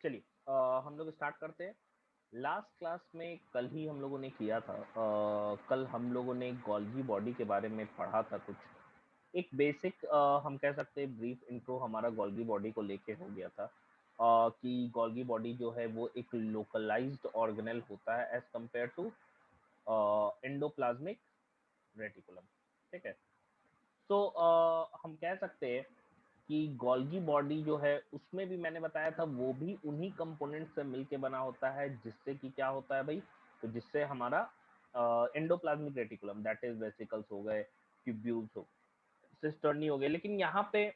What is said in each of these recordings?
चलिए हम लोग स्टार्ट करते हैं। लास्ट क्लास में कल ही हम लोगों ने किया था, कल हम लोगों ने गोल्गी बॉडी के बारे में पढ़ा था कुछ। एक बेसिक हम कह सकते हैं ब्रीफ इंट्रो हमारा गोल्गी बॉडी को लेके हो गया था। कि गोल्गी बॉडी जो है वो एक लोकलाइज्ड ऑर्गेनेल होता है as compare to endoplasmic reticulum. ठीक है। तो हम कह सकते हैं कि गोल्गी बॉडी जो है उसमें भी मैंने बताया था वो भी उन्हीं कंपोनेंट से मिलके बना होता है, जिससे कि क्या होता है भाई, तो जिससे हमारा endoplasmic reticulum that is vesicles हो गए, ट्यूब्यूल्स हो, सिस्टर्नी हो गए। लेकिन यहाँ पे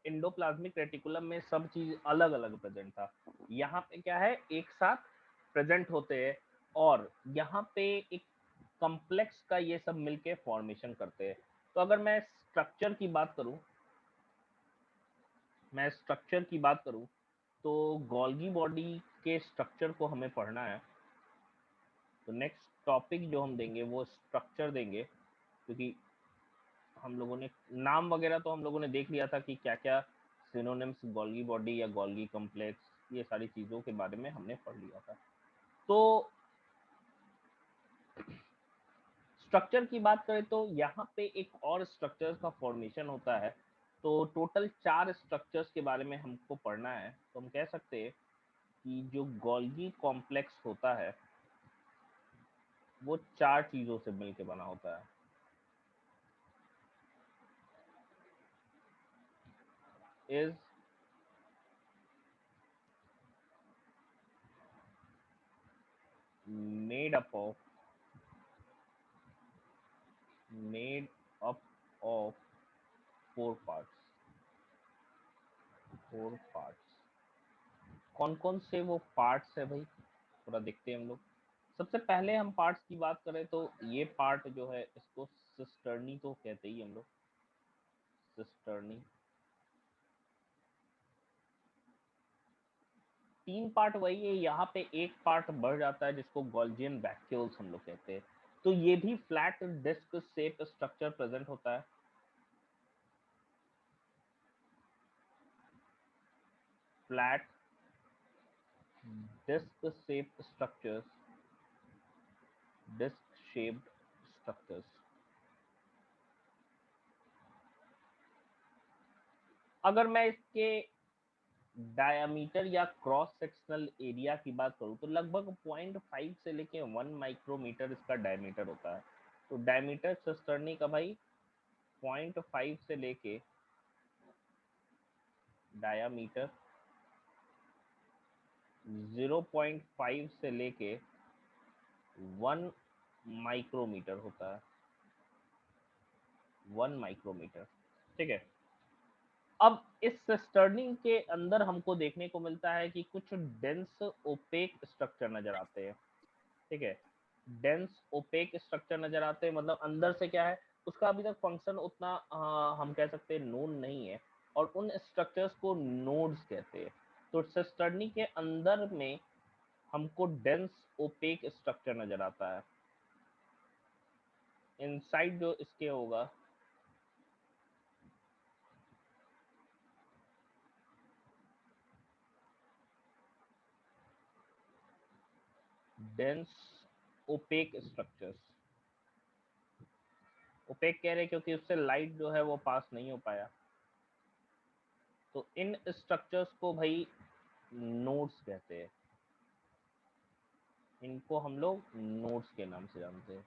एंडोप्लाज्मिक रेटिकुलम में सब चीज अलग अलग प्रेजेंट था। यहाँ पे क्या है, एक साथ प्रेजेंट होते हैं और यहाँ पे एक कॉम्प्लेक्स का ये सब मिलके फॉर्मेशन करते हैं। तो अगर मैं स्ट्रक्चर की बात करूं तो गोल्गी बॉडी के स्ट्रक्चर को हमें पढ़ना है। तो नेक्स्ट टॉपिक जो हम देंगे वो स्ट्रक्चर देंगे, क्योंकि हम लोगों ने नाम वगैरह तो हम लोगों ने देख लिया था कि क्या क्या सिनोनिम्स गोल्गी बॉडी या गोल्गी कॉम्प्लेक्स, ये सारी चीज़ों के बारे में हमने पढ़ लिया था। तो स्ट्रक्चर की बात करें तो यहाँ पे एक और स्ट्रक्चर्स का फॉर्मेशन होता है। तो टोटल 4 स्ट्रक्चर्स के बारे में हमको पढ़ना है। तो हम कह सकते हैं कि जो गोल्गी कॉम्प्लेक्स होता है वो 4 चीजों से मिलके बना होता है। Is made up of made up of 4 parts. कौन कौन से वो पार्ट्स है भाई, थोड़ा देखते हैं हम लोग। सबसे पहले हम पार्ट्स की बात करें तो ये पार्ट जो है इसको सिस्टर्नी तो कहते ही हम लोग, सिस्टर्नी। 3 पार्ट वही है, यहाँ पे एक पार्ट बढ़ जाता है जिसको गोल्जियन वैक्यूल्स हम लोग कहते हैं। तो ये भी flat disc shape structure present होता है। Flat disc shape structures, disc shaped structures. अगर मैं इसके डायमीटर या क्रॉस सेक्शनल एरिया की बात करूं तो लगभग 0.5 से लेके 1 माइक्रोमीटर इसका डायमीटर होता है। तो डायमीटर सिस्टर्नी का भाई 0.5 से लेके डायमीटर 0.5 से लेके 1 माइक्रोमीटर होता है। 1 माइक्रोमीटर। ठीक है। अब इस सिस्टर्निंग के अंदर हमको देखने को मिलता है कि कुछ डेंस ओपेक स्ट्रक्चर नजर आते हैं। ठीक है। डेंस ओपेक स्ट्रक्चर नजर आते हैं, मतलब अंदर से क्या है उसका अभी तक फंक्शन उतना हम कह सकते हैं नोन नहीं है, और उन स्ट्रक्चर्स को नोड्स कहते हैं। तो सिस्टर्नी के अंदर में हमको डेंस ओपेक स्ट्रक्चर नजर आता है। इनसाइड जो इसके होगा डेंस ओपेक स्ट्रक्चर्स। ओपेक कह रहे क्योंकि उससे लाइट जो है वो पास नहीं हो पाया। तो इन स्ट्रक्चर्स को भाई नोड्स कहते हैं। इनको हम लोग नोड्स के नाम से जानते हैं।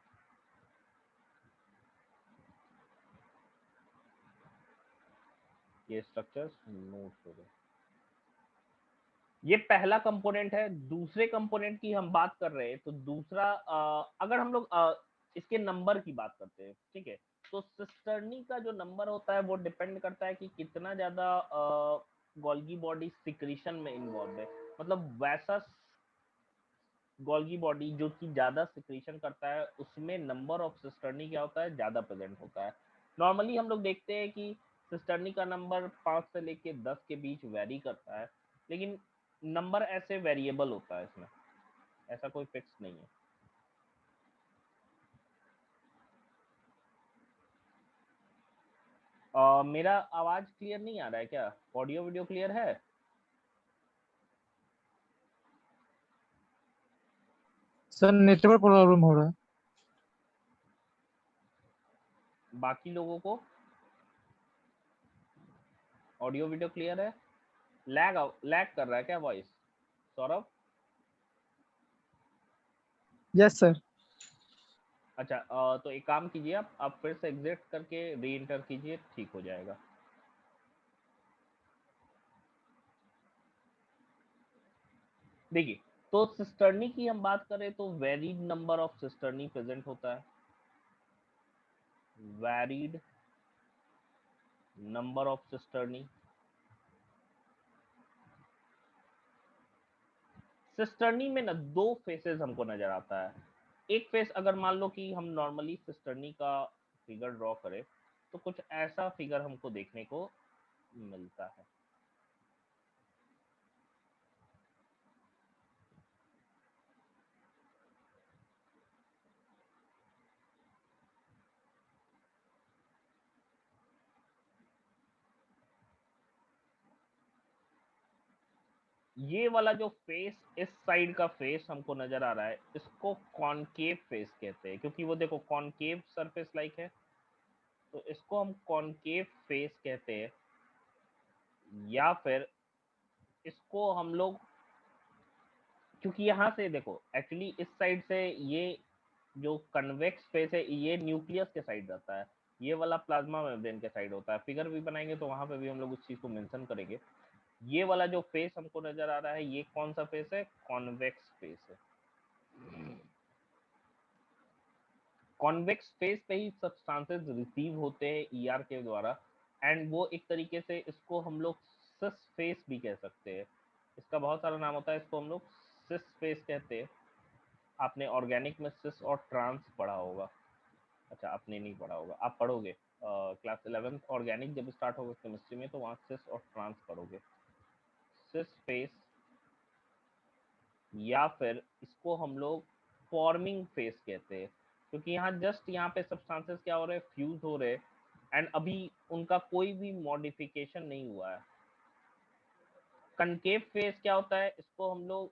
ये स्ट्रक्चर्स नोड्स हो गए। ये पहला कंपोनेंट है। दूसरे कंपोनेंट की हम बात कर रहे हैं तो दूसरा अगर हम लोग इसके नंबर की बात करते हैं, ठीक है, तो सिस्टर्नी का जो नंबर होता है वो डिपेंड करता है कि कितना ज्यादा गोल्गी बॉडी सिक्रीशन में इन्वॉल्व है। मतलब वैसा गोल्गी बॉडी जो कि ज्यादा सिक्रीशन करता है उसमें नंबर ऑफ सिस्टर्नी क्या होता है, ज्यादा प्रेजेंट होता है। नॉर्मली हम लोग देखते हैं कि सिस्टर्नी का नंबर 5 से लेके 10 के बीच वेरी करता है, लेकिन नंबर ऐसे वेरिएबल होता है इसमें, ऐसा कोई फिक्स नहीं है। मेरा आवाज क्लियर नहीं आ रहा है क्या? ऑडियो वीडियो क्लियर है? सर नेटवर्क प्रॉब्लम हो रहा है। बाकी लोगों को ऑडियो वीडियो क्लियर है? लैग लैग कर रहा है क्या वॉइस? सौरभ? Yes sir. अच्छा, तो एक काम कीजिए, आप फिर से एग्जिट करके री एंटर कीजिए, ठीक हो जाएगा। देखिए, तो सिस्टर्नी की हम बात करें तो varied number of cisternae present होता है। Varied number of cisternae. Cisternae में ना दो फेसेस हमको नजर आता है। एक फेस अगर मान लो कि हम नॉर्मली सिस्टर्नी का फिगर ड्रॉ करें तो कुछ ऐसा फिगर हमको देखने को मिलता है। ये वाला जो फेस, इस साइड का फेस हमको नजर आ रहा है, इसको कॉनकेव फेस कहते हैं, क्योंकि वो देखो कॉनकेव सरफेस लाइक है, तो इसको हम कॉनकेव फेस कहते हैं। या फिर इसको हम लोग, क्योंकि यहाँ से देखो एक्चुअली इस साइड से ये जो कन्वेक्स फेस है ये न्यूक्लियस के साइड रहता है, ये वाला प्लाज्मा मेम्ब्रेन के साइड होता है। फिगर भी बनाएंगे तो वहां पे भी हम लोग उस चीज को मेंशन करेंगे। ये वाला जो फेस हमको नजर आ रहा है, ये कौन सा फेस है? कॉन्वेक्स फेस है। कॉन्वेक्स फेस पे ही सब्सटेंसेस रिसीव होते हैं ईआर के द्वारा, एंड वो एक तरीके से इसको हम लोग सिस फेस भी कह सकते हैं। इसका बहुत सारा नाम होता है, इसको हम लोग सिस फेस कहते हैं। आपने ऑर्गेनिक में सिस और ट्रांस पढ़ा होगा। अच्छा, आपने नहीं पढ़ा होगा, आप पढ़ोगे क्लास 11th ऑर्गेनिक जब स्टार्ट होगा केमिस्ट्री में, तो वहाँ सिस और ट्रांस पढ़ोगे। सिस फेस, या फिर इसको हम लोग फॉर्मिंग फेस कहते हैं, क्योंकि यहाँ जस्ट यहाँ पे सब्सटेंसेस क्या हो रहे हैं? फ्यूज हो रहे हैं, एंड अभी उनका कोई भी मॉडिफिकेशन नहीं हुआ है। कनकेव फेस क्या होता है? इसको हम लोग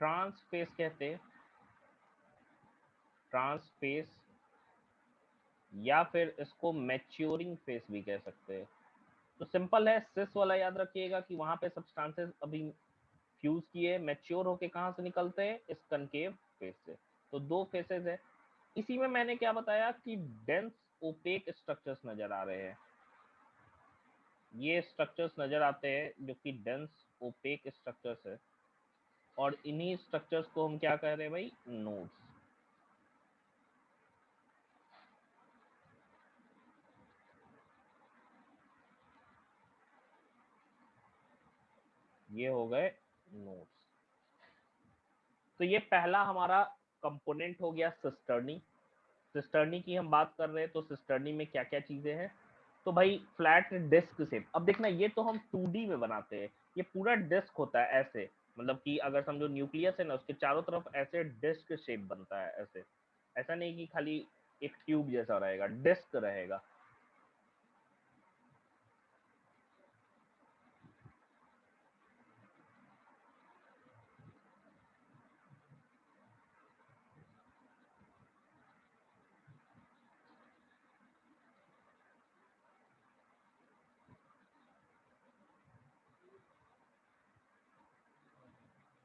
ट्रांस फेस कहते हैं, ट्रांस फेस, या फिर इसको मैच्योरिंग फेस भी कह सकते हैं। तो सिंपल है, सिस वाला याद रखिएगा कि वहां पे सब्सटेंसेस अभी फ्यूज किए, मैच्योर होके कहाँ से निकलते हैं? इस कनकेव फेस से। तो दो फेसेस है। इसी में मैंने क्या बताया कि डेंस ओपेक स्ट्रक्चर्स नजर आ रहे हैं। ये स्ट्रक्चर्स नजर आते हैं जो कि डेंस ओपेक स्ट्रक्चर्स है, और इन्हीं स्ट्रक्चर्स को हम क्या कह रहे हैं भाई? नोड्स। ये हो गए नोड्स। तो ये पहला हमारा कंपोनेंट हो गया सिस्टर्नी। सिस्टर्नी की हम बात कर रहे हैं, तो सिस्टर्नी में क्या क्या चीजें हैं? तो भाई फ्लैट डिस्क शेप। अब देखना, ये तो हम 2D में बनाते हैं, ये पूरा डिस्क होता है ऐसे, मतलब कि अगर समझो न्यूक्लियस है ना, उसके चारों तरफ ऐसे डिस्क शेप बनता है ऐसे। ऐसा नहीं कि खाली एक ट्यूब जैसा रहेगा, डिस्क रहेगा।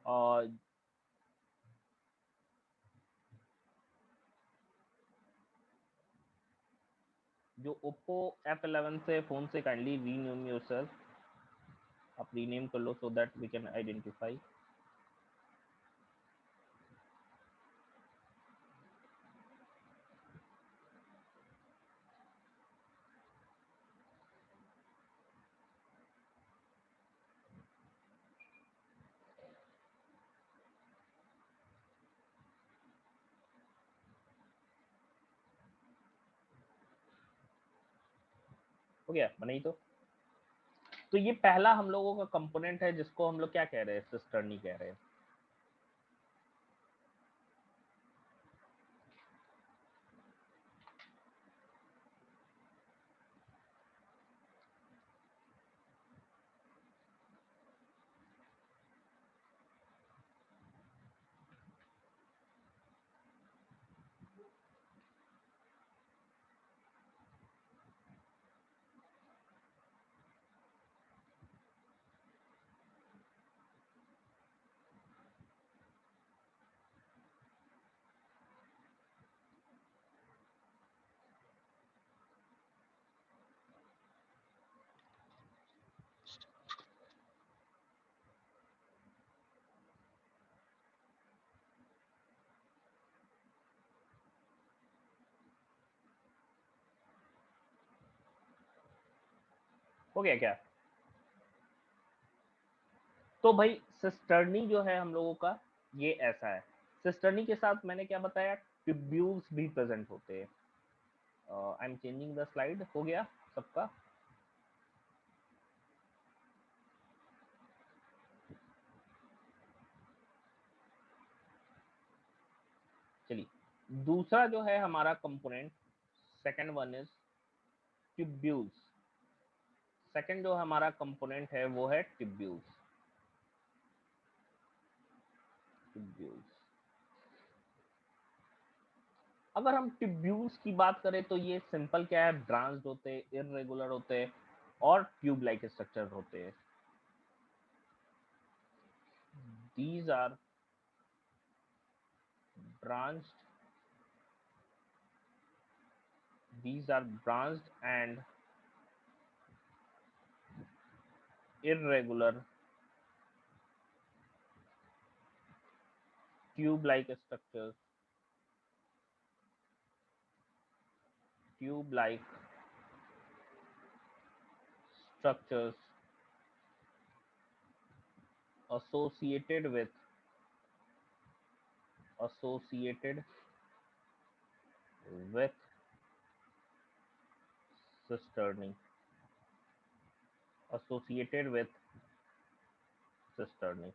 और जो ओप्पो F11 से फोन से काइंडली रीनेम योरसेल्फ, आप रीनेम कर लो so that we can identify. हो गया बनाई तो ये पहला हम लोगों का कंपोनेंट है जिसको हम लोग क्या कह रहे हैं? सिस्टर्नी कह रहे हैं। हो गया क्या? तो भाई सिस्टर्नी जो है हम लोगों का ये ऐसा है। सिस्टर्नी के साथ मैंने क्या बताया, ट्यूब्यूल्स भी प्रेजेंट होते हैं। I am changing the slide. हो गया सबका? चलिए दूसरा जो है हमारा component, second one is tubules. Second जो हमारा कंपोनेंट है वो है ट्यूब्यूल्स। ट्यूब्यूल्स, अगर हम ट्यूब्यूल्स की बात करें तो ये सिंपल क्या है, ब्रांच्ड होते हैं, इररेगुलर होते हैं और ट्यूब लाइक स्ट्रक्चर होते हैं। These are branched these are branched and irregular tube like structures, tube like structures associated with associated with cisterning, associated with cisterning।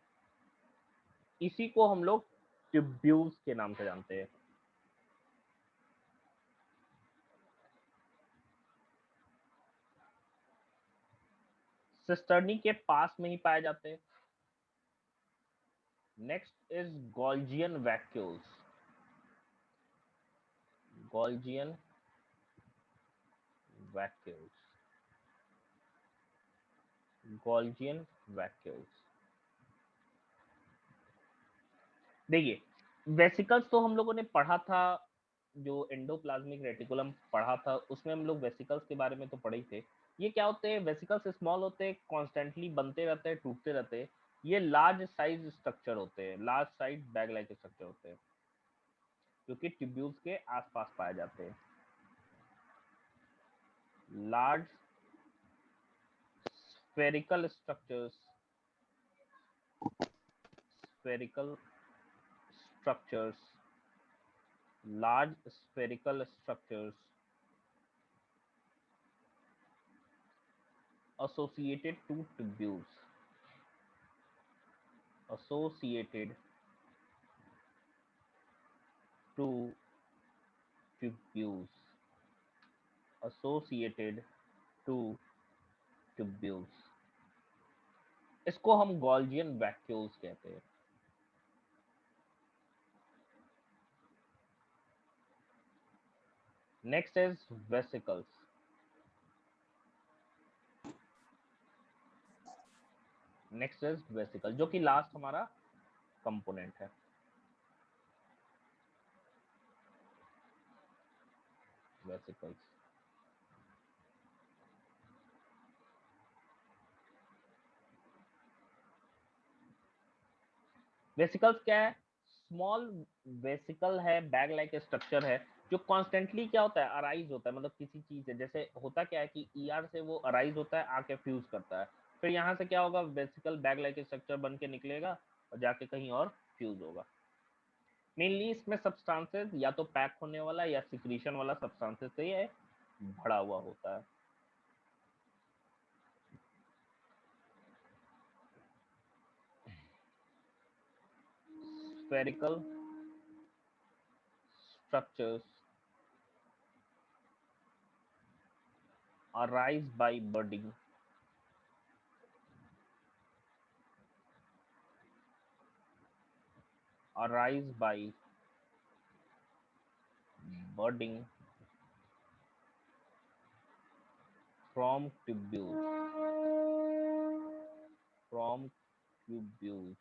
इसी को हम लोग ट्यूब्यूल्स के नाम से जानते हैं। सिस्टर्नी के पास में ही पाए जाते हैं। Next is Golgian vacuoles. Golgian vacuoles, Golgian vacuoles. देखिए वेसिकल्स तो हम लोगों ने पढ़ा था, जो एंडोप्लाज्मिक रेटिकुलम पढ़ा था उसमें हम लोग वेसिकल्स के बारे में तो पढ़े ही थे। ये क्या होते हैं, वेसिकल्स स्मॉल होते हैं, कॉन्स्टेंटली बनते रहते हैं, टूटते रहते हैं। ये लार्ज साइज स्ट्रक्चर होते हैं, large size bag like structure होते हैं, जो कि ट्यूब्यूल्स के आसपास पाए जाते हैं। Large spherical structures, spherical structures, large spherical structures associated to tubules, associated to tubules, associated to tubules। इसको हम गॉल्जियन वैक्यूल्स कहते हैं। Next is vesicles. Next is vesicle, जो कि लास्ट हमारा कंपोनेंट है। वेसिकल्स, वेसिकल्स क्या है, स्मॉल वेसिकल है, बैग लाइक स्ट्रक्चर है, जो कॉन्स्टेंटली क्या होता है, अराइज होता है। मतलब किसी चीज से, जैसे होता क्या है कि ईआर से वो अराइज होता है, आके फ्यूज करता है, फिर यहाँ से क्या होगा, वेसिकल बैग लाइक स्ट्रक्चर बन के निकलेगा और जाके कहीं और फ्यूज होगा। मेनली इसमें सब्सटेंसेस या तो पैक होने वाला या सिक्रीशन वाला सब्सटेंसेस से ये भरा हुआ होता है। Spherical structures arise by budding, arise by budding from tubules, from tubules,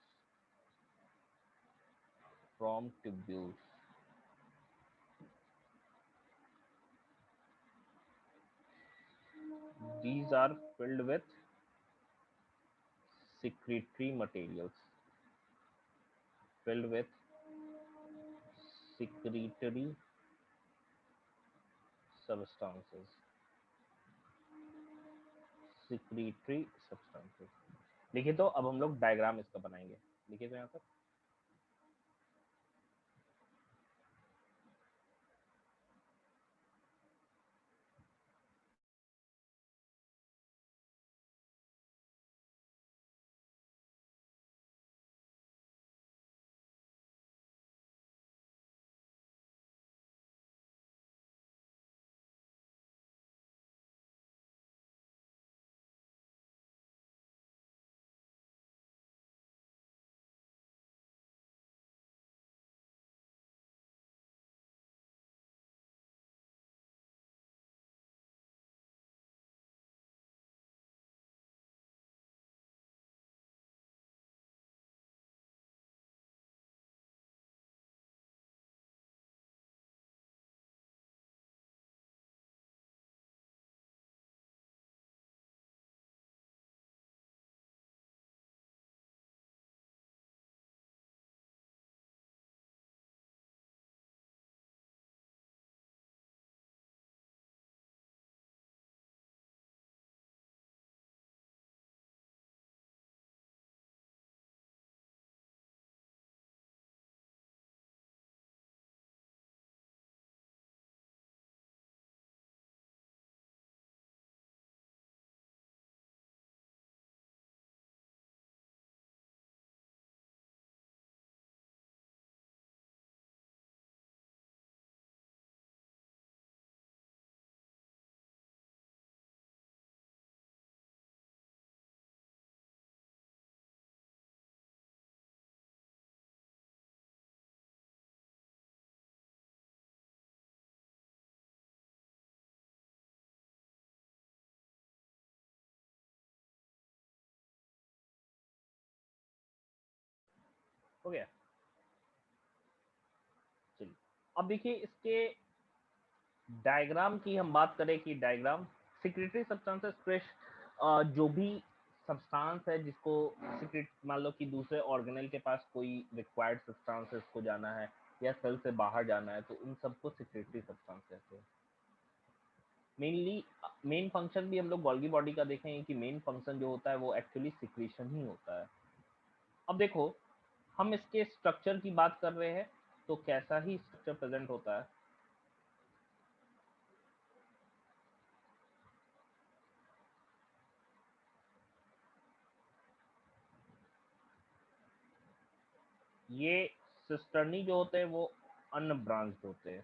from tubules। These are filled with secretory materials, filled with secretory substances, secretory substances. लिखिए, तो अब हम लोग डायग्राम इसका बनाएंगे। लिखिए तो यहाँ पर हो गया। चलिए, अब देखिए इसके डायग्राम की हम बात करें कि डायग्राम सिक्रेटरी सब्सटेंसेस फ्रेश, जो भी सब्सटेंस है जिसको सीक्रेट, मान लो कि दूसरे ऑर्गेनल के पास कोई रिक्वायर्ड सब्सटेंसेस को जाना है या सेल से बाहर जाना है, तो उन सबको सिक्रेटरी सब्सटेंस कहते हैं। मेनली मेन फंक्शन भी हम लोग गोल्गी बॉडी का देखेंगे कि मेन फंक्शन जो होता है वो एक्चुअली सिक्रीशन ही होता है। अब देखो, हम इसके स्ट्रक्चर की बात कर रहे हैं, तो कैसा ही स्ट्रक्चर प्रेजेंट होता है। ये सिस्टर्नी जो होते हैं वो अनब्रांच्ड होते हैं।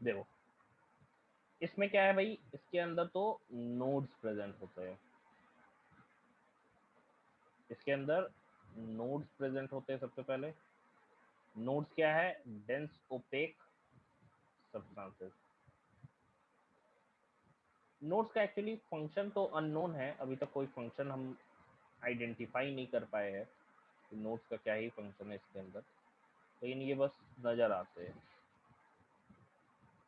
देखो, इसमें क्या है भाई, इसके अंदर तो नोड्स प्रेजेंट होते हैं। इसके अंदर नोड्स प्रेजेंट होते हैं। सबसे पहले नोड्स क्या है? Dense opaque substances. नोड्स का एक्चुअली फंक्शन तो अननोन है, अभी तक कोई फंक्शन हम आइडेंटिफाई नहीं कर पाए हैं कि नोड्स का क्या ही फंक्शन है इसके अंदर, लेकिन ये बस नजर आते हैं।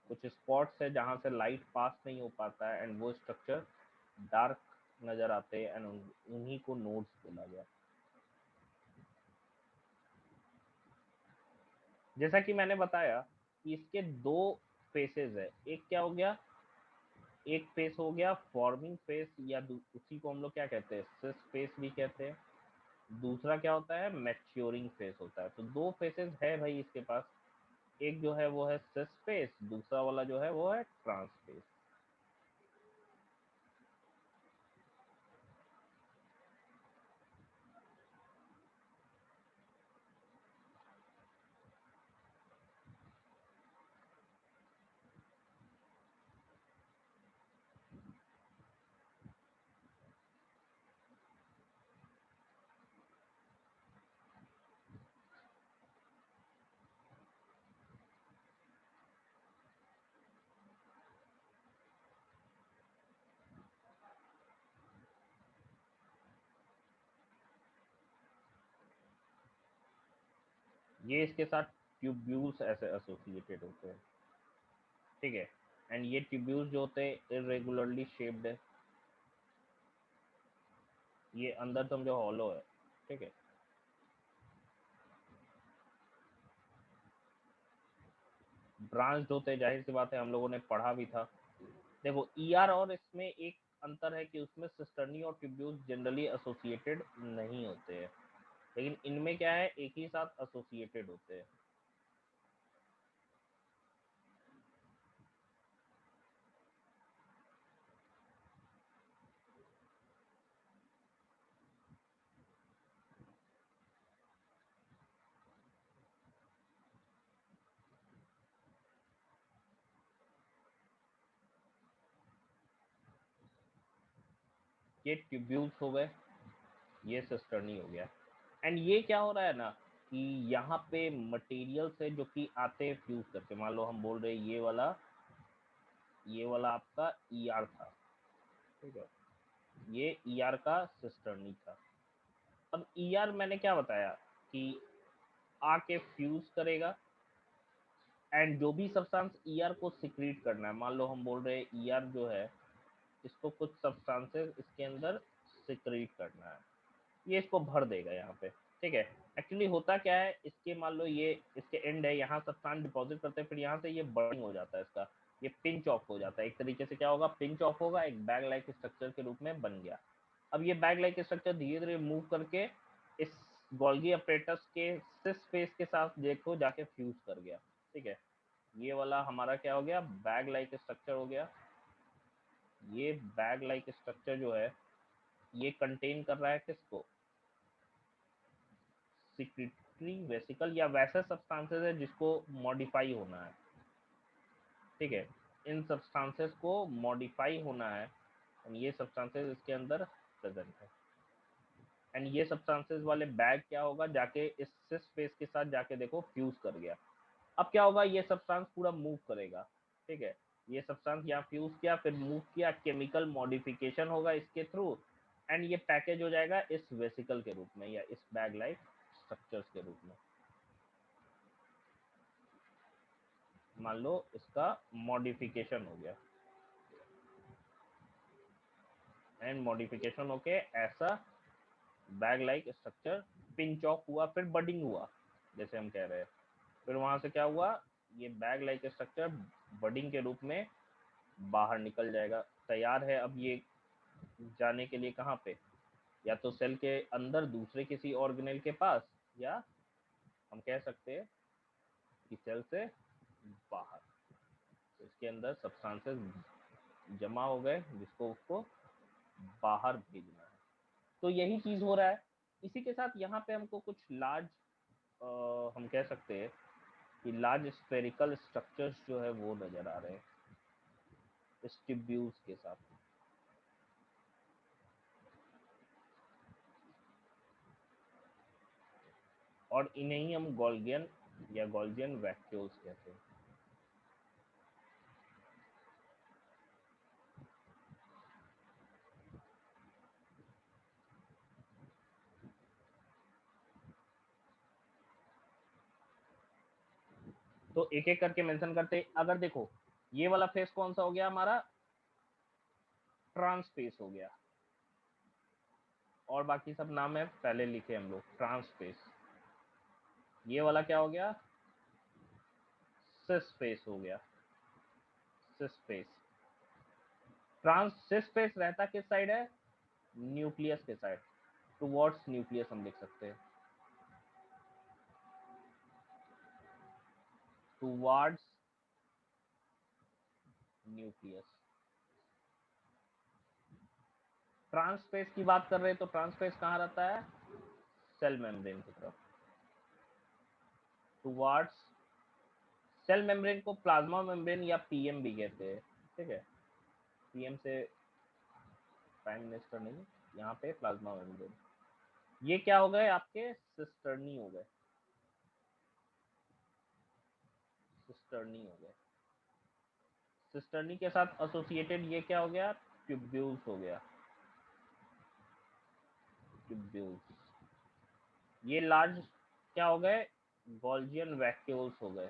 कुछ स्पॉट्स है जहां से लाइट पास नहीं हो पाता है एंड वो स्ट्रक्चर डार्क नजर आते हैं एंड उन्हीं को नोड्स बोला गया। जैसा कि मैंने बताया कि इसके दो फेसेस है। एक क्या हो गया, एक फेस हो गया फॉर्मिंग फेस, या उसी को हम लोग क्या कहते हैं, सिस फेस भी कहते हैं। दूसरा क्या होता है, मैच्योरिंग फेस होता है। तो दो फेसेस है भाई इसके पास। एक जो है वो है सिस फेस, दूसरा वाला जो है वो है ट्रांस फेस। ये इसके साथ ट्यूब्यूल्स ऐसे एसोसिएटेड होते हैं, ठीक है। एंड ये ट्यूब्यूल्स जो होते हैं इरेगुलरली शेप्ड है, ये अंदर समझो हॉलो है, ठीक है। ब्रांच होते हैं, जाहिर सी बात है हम लोगों ने पढ़ा भी था। देखो ईआर और इसमें एक अंतर है कि उसमें सिस्टर्नी और ट्यूब्यूल्स जनरली एसोसिएटेड नहीं होते हैं, लेकिन इनमें क्या है, एक ही साथ एसोसिएटेड होते हैं। ये ट्यूब्यूल्स हो गए, ये सिस्टर्नी हो गया। एंड ये क्या हो रहा है ना कि यहाँ पे मटेरियल से जो कि आते हैं फ्यूज करके, मान लो हम बोल रहे हैं ये वाला आपका ईआर था, ठीक है, ये ईआर का सिस्टर्नी था। अब ईआर मैंने क्या बताया कि आके फ्यूज करेगा, एंड जो भी सब्सटेंस ईआर को सिक्रीट करना है, मान लो हम बोल रहे हैं ईआर जो है इसको कुछ सब्सटेंसेस इसके अंदर सिक्रीट करना है, ये इसको भर देगा यहाँ पे, ठीक है। एक्चुअली होता क्या है, इसके मान लो ये इसके एंड है, यहाँ सब्सटेंस डिपॉजिट करते हैं, फिर यहाँ से ये बर्निंग हो जाता है इसका, ये पिंच ऑफ हो जाता है, एक तरीके से क्या होगा, पिंच ऑफ होगा, एक बैग लाइक स्ट्रक्चर के रूप में बन गया। अब ये बैग लाइक स्ट्रक्चर धीरे धीरे मूव करके इस गोल्गी अपरेटस के सिस स्पेस के साथ देखो जाके फ्यूज कर गया, ठीक है। ये वाला हमारा क्या हो गया, बैग लाइक स्ट्रक्चर हो गया। ये बैग लाइक स्ट्रक्चर जो है ये कंटेन कर रहा है किसको, सिक्रेटरी वेसिकल या वैसे सब्सटेंसेस है जिसको मॉडिफाई होना है, ठीक है। इन सब्सटेंसेस को मॉडिफाई होना है, एंड ये सब्सटेंसेस इसके अंदर प्रेजेंट है। एंड ये सब्सटेंसेस वाले बैग क्या होगा, जाके इस सिस स्पेस के साथ जाके देखो फ्यूज कर गया। अब क्या होगा, ये सब्सटेंस पूरा मूव करेगा, ठीक है। ये सब्सटेंस यहाँ फ्यूज किया, फिर मूव किया, केमिकल मॉडिफिकेशन होगा इसके थ्रू, एंड ये पैकेज हो जाएगा इस वेसिकल के रूप में या इस बैग लाइक स्ट्रक्चर्स के रूप में। मान लो इसका मॉडिफिकेशन हो गया, एंड मॉडिफिकेशन होके ऐसा bag like structure pinch of हुआ, फिर बडिंग हुआ जैसे हम कह रहे हैं, फिर वहां से क्या हुआ, ये बैग लाइक स्ट्रक्चर बडिंग के रूप में बाहर निकल जाएगा, तैयार है अब ये जाने के लिए कहाँ पे, या तो सेल के अंदर दूसरे किसी ऑर्गेनेल के पास, या हम कह सकते हैं कि सेल से बाहर। तो इसके अंदर सब्सटेंसेस जमा हो गए जिसको उसको बाहर भेजना है, तो यही चीज हो रहा है। इसी के साथ यहाँ पे हमको कुछ लार्ज हम कह सकते हैं कि लार्ज स्फेरिकल स्ट्रक्चर्स जो है वो नजर आ रहे हैं इस ट्यूब्यूल्स के साथ। और इन्हें ही हम गोल्गियन या गोल्जियन वैक्यूल्स कहते हैं। तो एक एक करके मेंशन करते, अगर देखो ये वाला फेस कौन सा हो गया हमारा, ट्रांसफेस हो गया, और बाकी सब नाम है पहले लिखे हम लोग, ट्रांसफेस। ये वाला क्या हो गया, सिस फेस हो गया, cis face. Trans cis face रहता किस साइड है, न्यूक्लियस के साइड, टुवर्ड्स न्यूक्लियस हम लिख सकते हैं, टुवर्ड्स न्यूक्लियस। ट्रांसफेस की बात कर रहे हैं तो ट्रांसफेस कहाँ रहता है, सेल मेम्ब्रेन की तरफ, टुवर्ड्स। सेल मेम्ब्रेन को प्लाज्मा मेम्ब्रेन या पीएम भी कहते हैं, ठीक है। पीएम से प्राइम मिनिस्टर नहीं, यहाँ पे प्लाज्मा मेम्ब्रेन। ये क्या हो गए आपके, सिस्टर्नी हो गए, सिस्टर्नी हो गए। सिस्टर्नी के साथ एसोसिएटेड ये क्या हो गया, ट्यूब्यूल्स हो गया, ट्यूब्यूल्स। ये लार्ज क्या हो गए, गॉल्जियन वैक्यूल्स हो गए,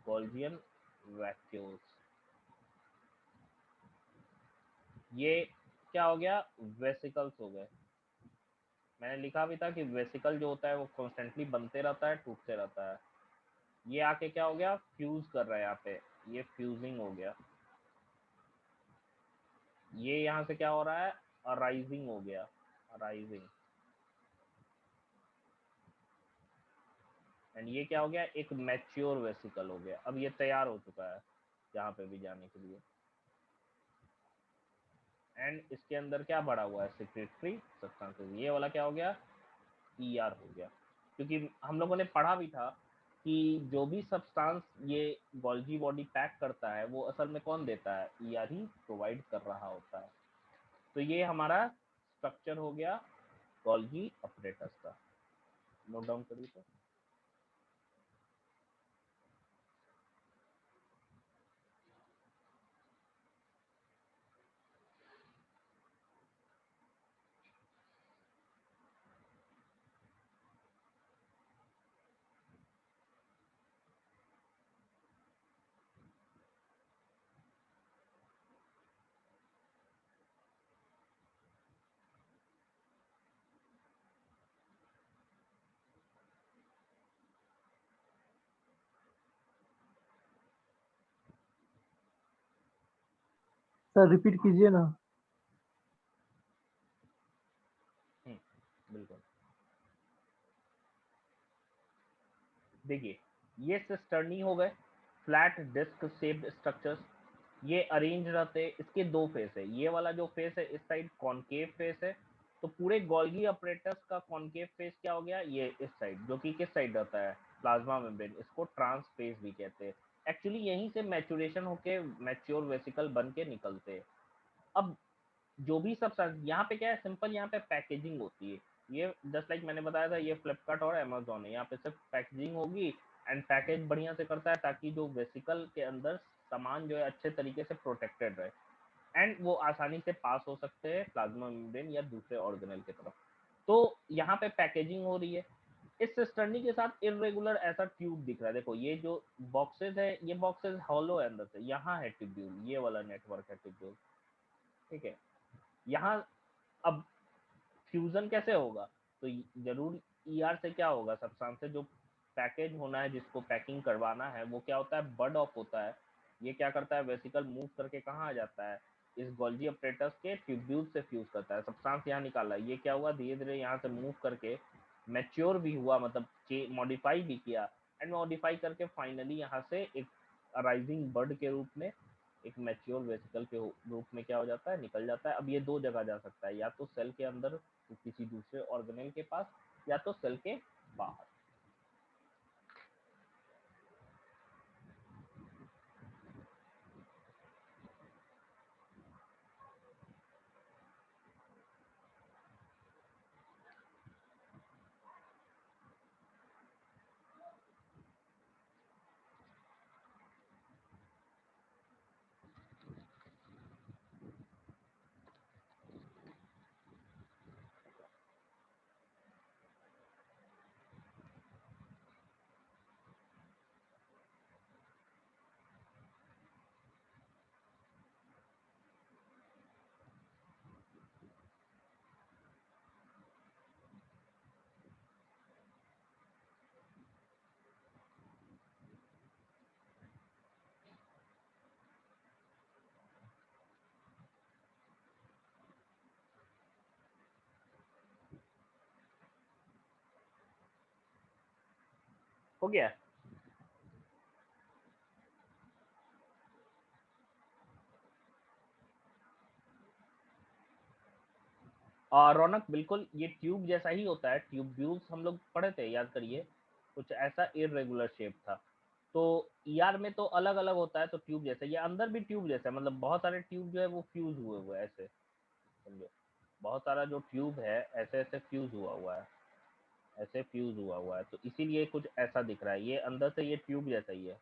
गॉल्जियन वैक्यूल्स। ये क्या हो गया, वेसिकल्स हो गए। मैंने लिखा भी था कि वेसिकल जो होता है वो कॉन्स्टेंटली बनते रहता है, टूटते रहता है। ये आके क्या हो गया, फ्यूज कर रहा है यहाँ पे, ये फ्यूजिंग हो गया। ये यहाँ से क्या हो रहा है, अराइजिंग हो गया, अराइजिंग। एंड ये क्या हो गया, एक मैच्योर वेसिकल हो गया। अब ये तैयार हो चुका है यहाँ पे भी जाने के लिए। एंड इसके अंदर क्या भरा हुआ है, सेक्रेटरी सब्सटेंसेस। ये वाला क्या हो गया, ईआर हो गया। क्योंकि हम लोगों ने पढ़ा भी था कि जो भी सब्सटेंस ये गोल्गी बॉडी पैक करता है वो असल में कौन देता है, ईआर ही प्रोवाइड कर रहा होता है। तो ये हमारा स्ट्रक्चर हो गया गोल्गी ऑपरेटर्स का। नोट डाउन करिए तो। सर रिपीट कीजिए ना। बिल्कुल। देखिए, ये सिस्टर्नी हो गए, फ्लैट डिस्क शेप्ड स्ट्रक्चर्स। ये अरेंज रहते, इसके दो फेस है। ये वाला जो फेस है इस साइड कॉनकेव फेस है। तो पूरे गोल्गी ऑपरेटर्स का कॉनकेव फेस क्या हो गया, ये इस साइड, जो कि किस साइड रहता है, प्लाज्मा मेम्ब्रेन। इसको ट्रांस फेस भी कहते हैं। एक्चुअली यहीं से मैचुरेशन होके मैच्योर वेसिकल बन के निकलते हैं। अब जो भी सब यहाँ पे क्या है, सिंपल यहाँ पे पैकेजिंग होती है। ये जस्ट लाइक मैंने बताया था, ये फ्लिपकार्ट और अमेजोन है। यहाँ पे सिर्फ पैकेजिंग होगी एंड पैकेज बढ़िया से करता है ताकि जो वेसिकल के अंदर सामान जो है अच्छे तरीके से प्रोटेक्टेड रहे एंड वो आसानी से पास हो सकते हैं प्लाज्मा मेम्ब्रेन या दूसरे ऑर्गेनल की तरफ। तो यहाँ पे पैकेजिंग हो रही है। इस सिस्टर्नी के साथ इरेगुलर ऐसा ट्यूब दिख रहा है। देखो ये जो बॉक्सेस है, ये बॉक्सेस हॉलो है अंदर से। यहाँ है ट्यूब्यूल, ये वाला नेटवर्क है ट्यूब्यूल, ठीक है। यहाँ अब फ्यूजन कैसे होगा, तो जरूर ईआर से क्या होगा, सब्सटेंस से जो पैकेज होना है, जिसको पैकिंग करवाना है, वो क्या होता है, बर्ड ऑफ होता है। ये क्या करता है, वेसिकल मूव करके कहाँ आ जाता है, इस गोल्जी ऑपरेटर्स के ट्यूब्यूल से फ्यूज करता है। सब्सटेंस यहाँ निकाला, ये क्या हुआ, धीरे धीरे यहाँ से मूव करके मैच्योर भी हुआ, मतलब मॉडिफाई भी किया एंड मॉडिफाई करके फाइनली यहाँ से एक अराइजिंग बर्ड के रूप में, एक मैच्योर वेसिकल के रूप में क्या हो जाता है, निकल जाता है। अब ये दो जगह जा सकता है, या तो सेल के अंदर तो किसी दूसरे ऑर्गेनेल के पास, या तो सेल के बाहर। हो गया। रौनक, बिल्कुल ये ट्यूब जैसा ही होता है। ट्यूब्यूल्स हम लोग पढ़े थे, याद करिए, कुछ ऐसा इरेगुलर शेप था। तो ईआर में तो अलग अलग होता है, तो ट्यूब जैसा, ये अंदर भी ट्यूब जैसा है, मतलब बहुत सारे ट्यूब जो है वो फ्यूज हुए हुए हैं ऐसे, समझो। बहुत सारा जो ट्यूब है ऐसे ऐसे फ्यूज हुआ हुआ है, ऐसे फ्यूज हुआ हुआ है, तो इसीलिए कुछ ऐसा दिख रहा है। ये अंदर से ये ट्यूब जैसा ही है।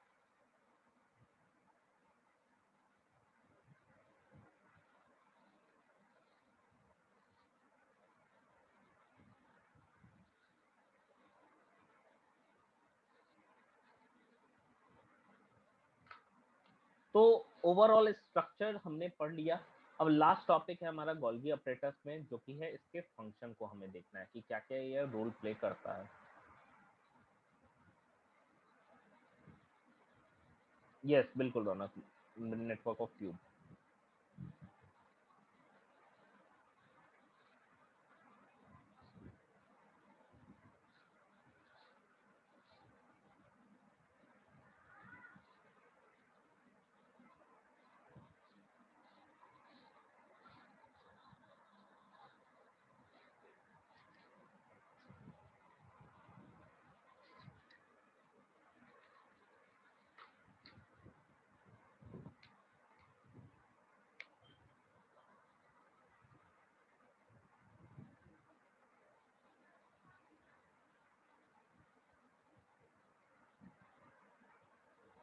तो ओवरऑल स्ट्रक्चर हमने पढ़ लिया। अब लास्ट टॉपिक है हमारा गोल्गी ऑपरेटर्स में, जो कि है इसके फंक्शन को हमें देखना है कि क्या क्या ये रोल प्ले करता है। यस बिल्कुल रौनक, नेटवर्क ऑफ क्यूब।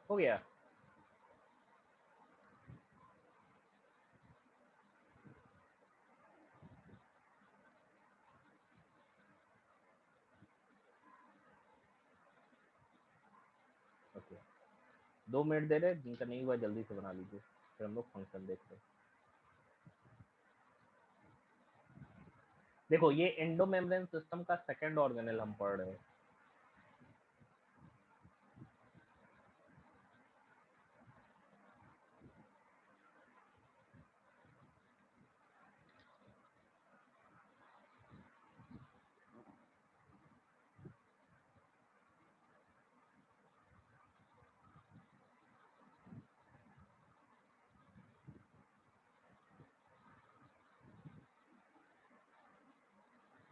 हो गया। ओके, 2 मिनट दे रहे, जिनका नहीं हुआ जल्दी से बना लीजिए, फिर हम लोग फंक्शन देखते हैं। देखो ये एंडोमेम्ब्रेन सिस्टम का सेकंड ऑर्गेनेल हम पढ़ रहे हैं।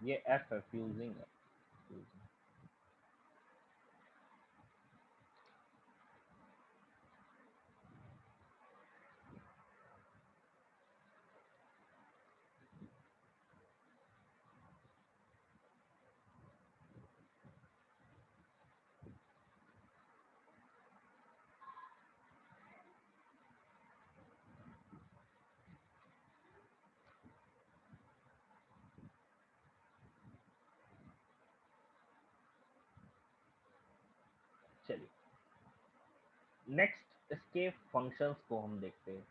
ये एफ है, फ्यूजिंग है। fusing। चलिए नेक्स्ट इसके फंक्शंस को हम देखते हैं।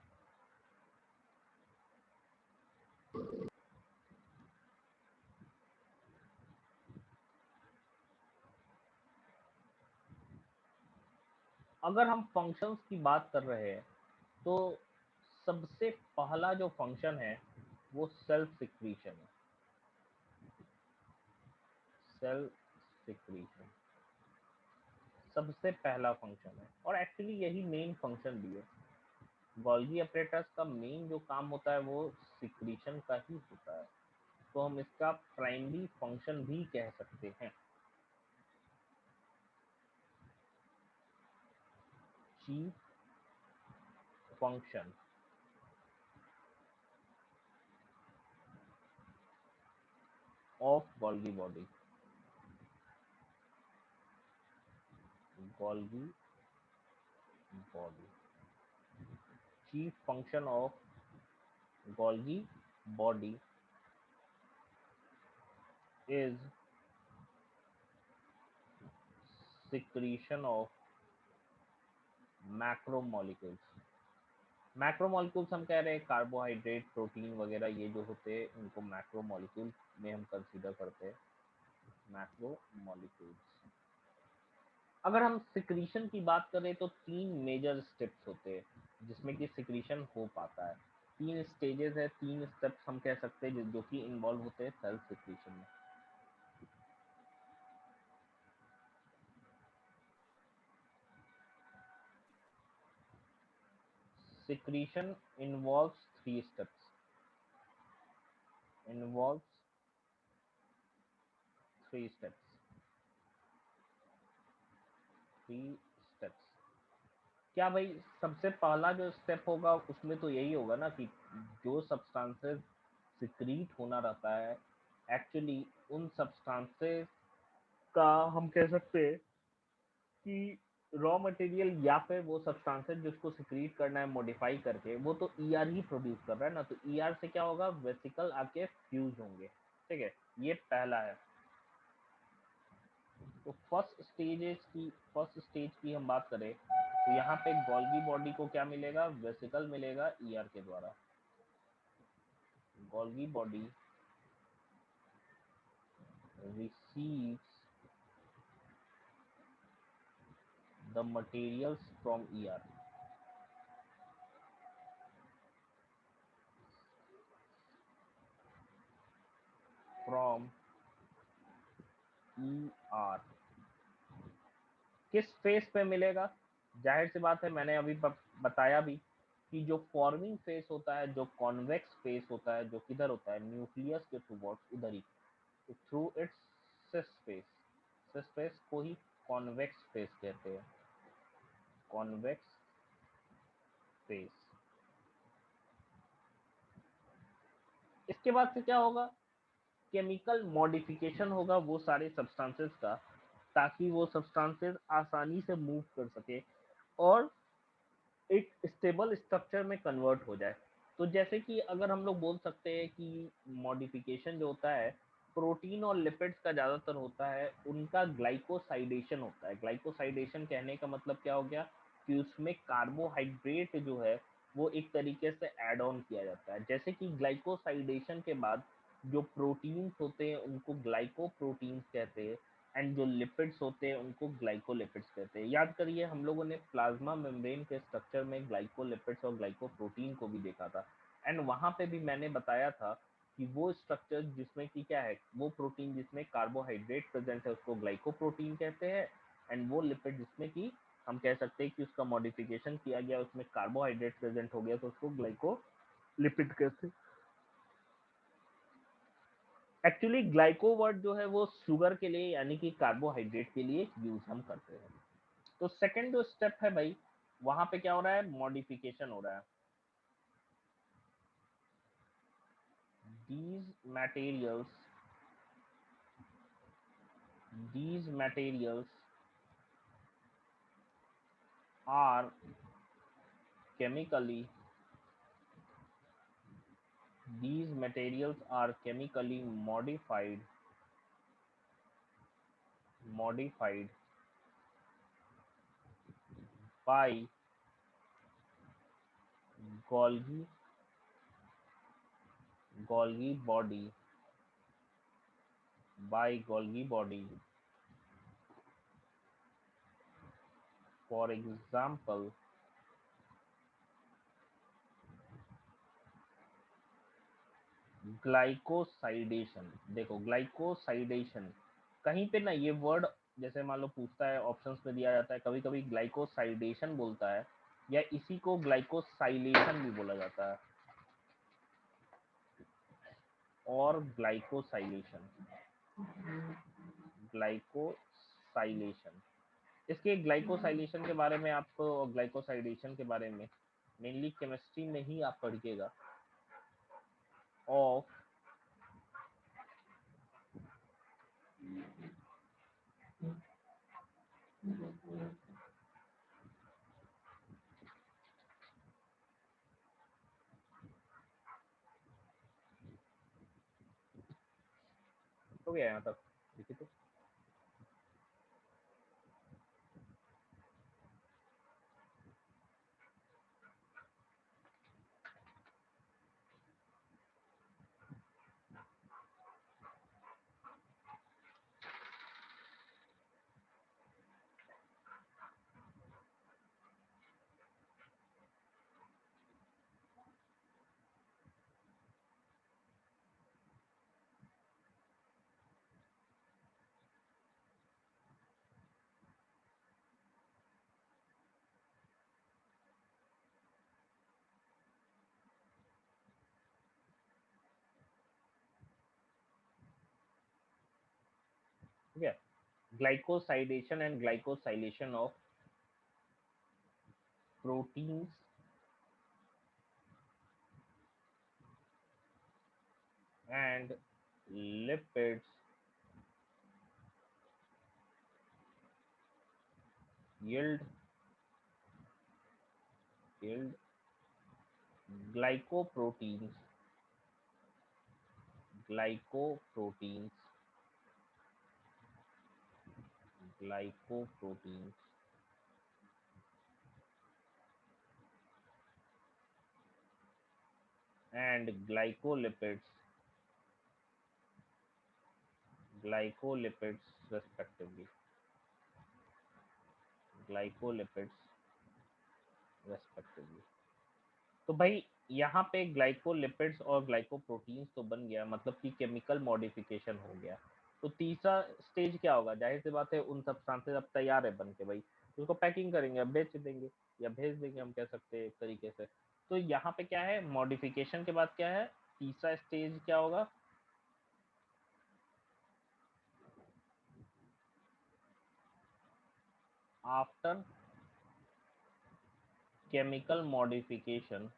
अगर हम फंक्शंस की बात कर रहे हैं तो सबसे पहला जो फंक्शन है वो सेल्फ सिक्रीशन है। सेल्फ सिक्रीशन सबसे पहला फंक्शन है, और एक्चुअली यही मेन फंक्शन भी है। गोल्गी ऑपरेटर्स का मेन जो काम होता है वो सिक्रीशन का ही होता है, तो हम इसका प्राइमरी फंक्शन भी कह सकते हैं। Chief function of Golgi body, Golgi body, chief function of Golgi body is secretion of macromolecules। Macromolecules हम कह रहे हैं कार्बोहाइड्रेट, प्रोटीन वगैरह, ये जो होते हैं इनको मैक्रोमोलिक्यूल में हम कंसीडर करते हैं। मैक्रोमोलिक्यूल्स। अगर हम सिक्रीशन की बात करें तो 3 मेजर स्टेप्स होते हैं जिसमें कि सिक्रीशन हो पाता है। 3 स्टेजेस है, 3 स्टेप्स हम कह सकते हैं जो कि इन्वॉल्व होते हैं सेल्फ सिक्रीशन में। Secretion involves 3 steps, involves 3 steps, 3 steps। क्या भाई, सबसे पहला जो स्टेप होगा उसमें तो यही होगा ना कि जो सब्सटेंसेस सिक्रीट होना रहता है, एक्चुअली उन सब्सटेंसेस का हम कह सकते हैं कि रॉ मटेरियल या फिर वो सब्सटेंसेस जिसको सिक्रीट करना है मॉडिफाई करके, वो तो ईआर ही प्रोड्यूस कर रहा है ना, तो ईआर से क्या होगा, वेसिकल आके फ्यूज होंगे। ठीक है, ये पहला है। तो फर्स्ट स्टेज की हम बात करें तो यहाँ पे गोल्गी बॉडी को क्या मिलेगा, वेसिकल मिलेगा ईआर के द्वारा। Golgi body receives the materials from ER, from ER। किस फेस पे मिलेगा, जाहिर सी बात है, मैंने अभी बताया भी कि जो फॉर्मिंग फेस होता है, जो कॉन्वेक्स फेस होता है, जो किधर होता है, न्यूक्लियस के टूवर्ड्स उधर ही, तो through it's cis face. Cis face को ही कॉन्वेक्स फेस कहते हैं, कॉन्वेक्स फेस। इसके बाद से क्या होगा, केमिकल मॉडिफिकेशन होगा वो सारे सब्सटेंसेस का, ताकि वो सब्सटेंसेस आसानी से मूव कर सके और एक स्टेबल स्ट्रक्चर में कन्वर्ट हो जाए। तो जैसे कि अगर हम लोग बोल सकते हैं कि मॉडिफिकेशन जो होता है प्रोटीन और लिपिड्स का ज़्यादातर होता है, उनका ग्लाइकोसाइडेशन होता है। ग्लाइकोसाइडेशन कहने का मतलब क्या हो गया कि उसमें कार्बोहाइड्रेट जो है वो एक तरीके से ऐड ऑन किया जाता है। जैसे कि ग्लाइकोसाइडेशन के बाद जो प्रोटीन्स होते हैं उनको ग्लाइकोप्रोटीन्स कहते हैं, एंड जो लिपिड्स होते हैं उनको ग्लाइकोलिपिड्स कहते हैं। याद करिए हम लोगों ने प्लाज्मा मेम्ब्रेन के स्ट्रक्चर में ग्लाइकोलिपिड्स और ग्लाइकोप्रोटीन को भी देखा था, एंड वहां पे भी मैंने बताया था कि वो स्ट्रक्चर जिसमें कि क्या है, वो प्रोटीन जिसमें कार्बोहाइड्रेट प्रेजेंट है उसको ग्लाइकोप्रोटीन कहते हैं, एंड वो लिपिड जिसमें कि हम कह सकते हैं कि उसका मॉडिफिकेशन किया गया, उसमें कार्बोहाइड्रेट प्रेजेंट हो गया, तो उसको ग्लाइकोलिपिड कहते हैं। एक्चुअली ग्लाइको वर्ड जो है वो शुगर के लिए यानी कि कार्बोहाइड्रेट के लिए यूज हम करते हैं। तो सेकंड जो स्टेप है भाई, वहां पे क्या हो रहा है, मॉडिफिकेशन हो रहा है। these materials these materials are chemically these materials are chemically modified by Golgi Golgi body Golgi body. For example, glycosidation. देखो ग्लाइकोसाइडेशन कहीं पे ना ये वर्ड, जैसे मान लो पूछता है ऑप्शंस में दिया जाता है, कभी कभी ग्लाइकोसाइडेशन बोलता है या इसी को ग्लाइकोसाइलेशन भी बोला जाता है, और ग्लाइकोसाइलेशन। इसके ग्लाइकोसाइलेशन के बारे में आपको, ग्लाइकोसाइडेशन के बारे में मेनली केमिस्ट्री में ही आप पढ़िएगा, ऑफ हो गया यहाँ तक, देखिए तो। ठीक है, glycosylation and glycosylation of proteins and lipids yield yield glycoproteins glycoproteins glycoproteins and glycolipids respectively. Glycolipids respectively. तो भाई यहाँ पे ग्लाइकोलिपिड्स और ग्लाइकोप्रोटीन्स तो बन गया, मतलब कि केमिकल मॉडिफिकेशन हो गया। तो तीसरा स्टेज क्या होगा? जाहिर सी बात है उन सब्सटेंसेस अब तैयार है बन के भाई, उसको पैकिंग करेंगे, अब बेच देंगे या भेज देंगे, हम कह सकते हैं एक तरीके से। तो यहाँ पे क्या है, मॉडिफिकेशन के बाद क्या है, तीसरा स्टेज क्या होगा? After chemical modification,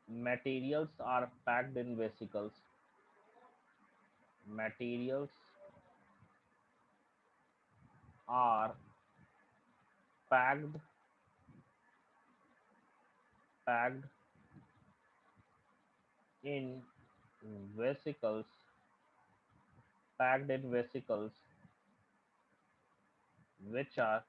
materials are packed in vesicles. Materials are packed in vesicles, which are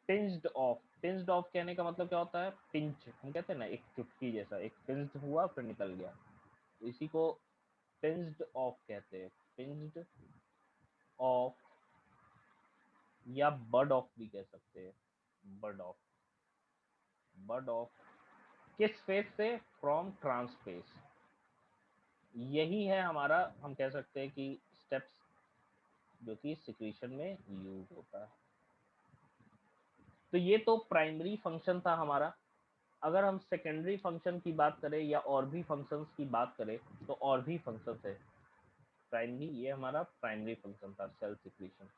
pinched off. Pinched of कहने का मतलब क्या होता है? पिंच हम कहते हैं ना, एक चुटकी जैसा, एक पिंच्ड हुआ फिर निकल गया, तो इसी को पिंच्ड ऑफ कहते हैं। पिंच्ड ऑफ या बड ऑफ भी कह सकते हैं। बड ऑफ किस फेज से? From trans phase. यही है हमारा, हम कह सकते हैं कि स्टेप्स जो कि सिक्रीशन में यूज होता है। तो ये तो प्राइमरी फंक्शन था हमारा। अगर हम सेकेंडरी फंक्शन की बात करें या और भी फंक्शंस की बात करें, तो और भी फंक्शंस है। प्राइमरी, ये हमारा प्राइमरी फंक्शन था, सेल सिक्रीशन।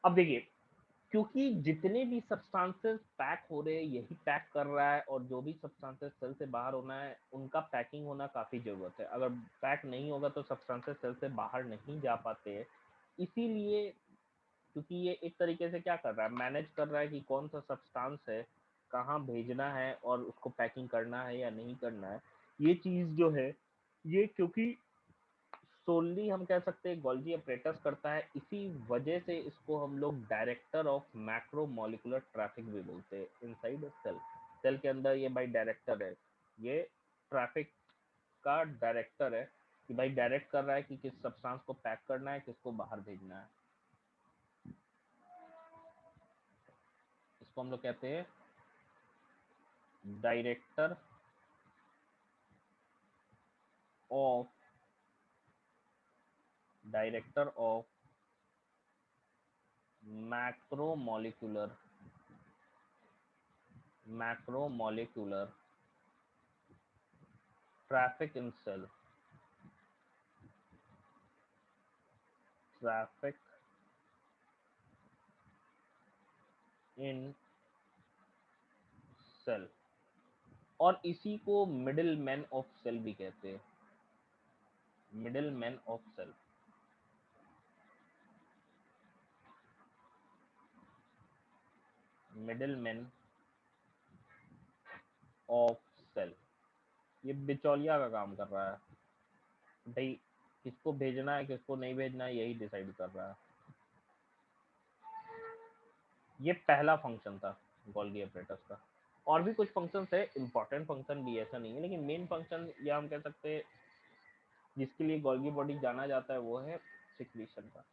अब देखिए, क्योंकि जितने भी सब्सटेंसेस पैक हो रहे हैं यही पैक कर रहा है, और जो भी सब्सटेंसेस सेल से बाहर होना है उनका पैकिंग होना काफी जरूरत है। अगर पैक नहीं होगा तो सब्सटेंसेस सेल से बाहर नहीं जा पाते हैं। इसीलिए, क्योंकि ये एक तरीके से क्या कर रहा है, मैनेज कर रहा है कि कौन सा सब्सटेंस है, कहाँ भेजना है और उसको पैकिंग करना है या नहीं करना है, ये चीज जो है, ये क्योंकि सोनली हम कह सकते हैं गोल्गी अपरेटस करता है, इसी वजह से इसको हम लोग director of macro molecular traffic भी बोलते हैं। इनसाइड सेल, सेल के अंदर ये भाई डायरेक्टर है, ये ट्रैफिक का डायरेक्टर है, कि भाई डायरेक्ट कर रहा है कि किस सब्सटेंस को पैक करना है, किसको बाहर भेजना है। इसको हम लोग कहते हैं director of macromolecular traffic in cell, traffic in cell. और इसी को मिडिल मैन ऑफ सेल भी कहते हैं, middle man of cell. Middle man of cell, ये बिचौलिया का काम कर रहा है भाई, किसको भेजना है किसको नहीं भेजना है यही डिसाइड कर रहा है। ये पहला फंक्शन था गोल्गी ऑपरेटर्स का। और भी कुछ फंक्शंस है, इंपॉर्टेंट फंक्शन भी, ऐसा नहीं है, लेकिन मेन फंक्शन या हम कह सकते हैं जिसके लिए गोल्गी बॉडी जाना जाता है वो है सिक्रीशन का।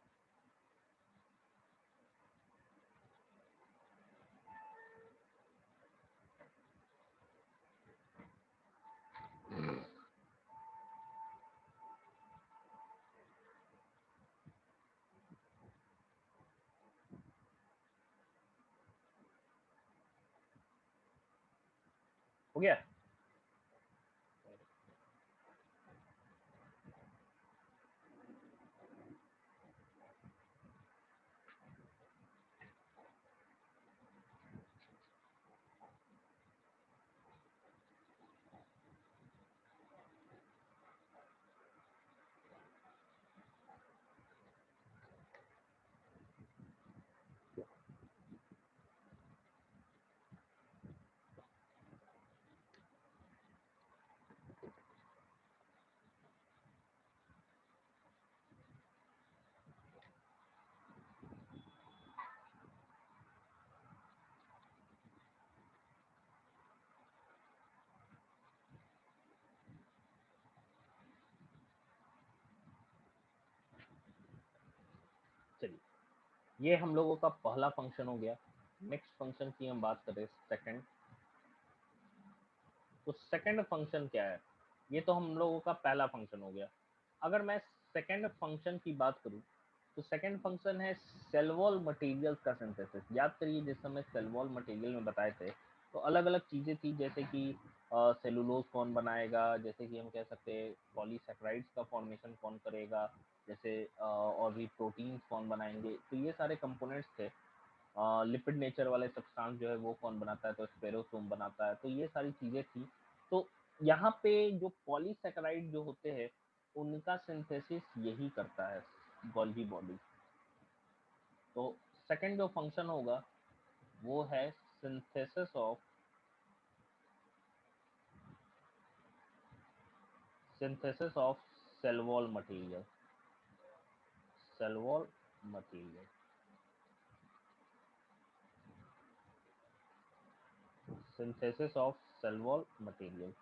हो गया? ये हम लोगों का पहला फंक्शन हो गया। नेक्स्ट फंक्शन की हम बात करें सेकंड, तो सेकंड फंक्शन क्या है? ये तो हम लोगों का पहला फंक्शन हो गया। अगर मैं सेकंड फंक्शन की बात करूं तो सेकंड फंक्शन है सेल वॉल मटेरियल्स का सिंथेसिस। याद करिए जिस समय सेल वॉल मटेरियल में बताए थे तो अलग अलग चीजें थी, जैसे कि सेलुलोज कौन बनाएगा, जैसे कि हम कह सकते हैं पॉलीसेकेराइड्स का फॉर्मेशन कौन करेगा, जैसे और भी प्रोटीन्स कौन बनाएंगे, तो ये सारे कंपोनेंट्स थे। लिपिड नेचर वाले सब्सटेंस जो है वो कौन बनाता है, तो स्पेरोसोम बनाता है, तो ये सारी चीजें थी। तो यहाँ पे जो पॉलीसेकेराइड जो होते हैं उनका सिंथेसिस यही करता है गोल्गी बॉडी। तो सेकंड जो फंक्शन होगा वो है synthesis of cell wall material, cell wall material, synthesis of cell wall material,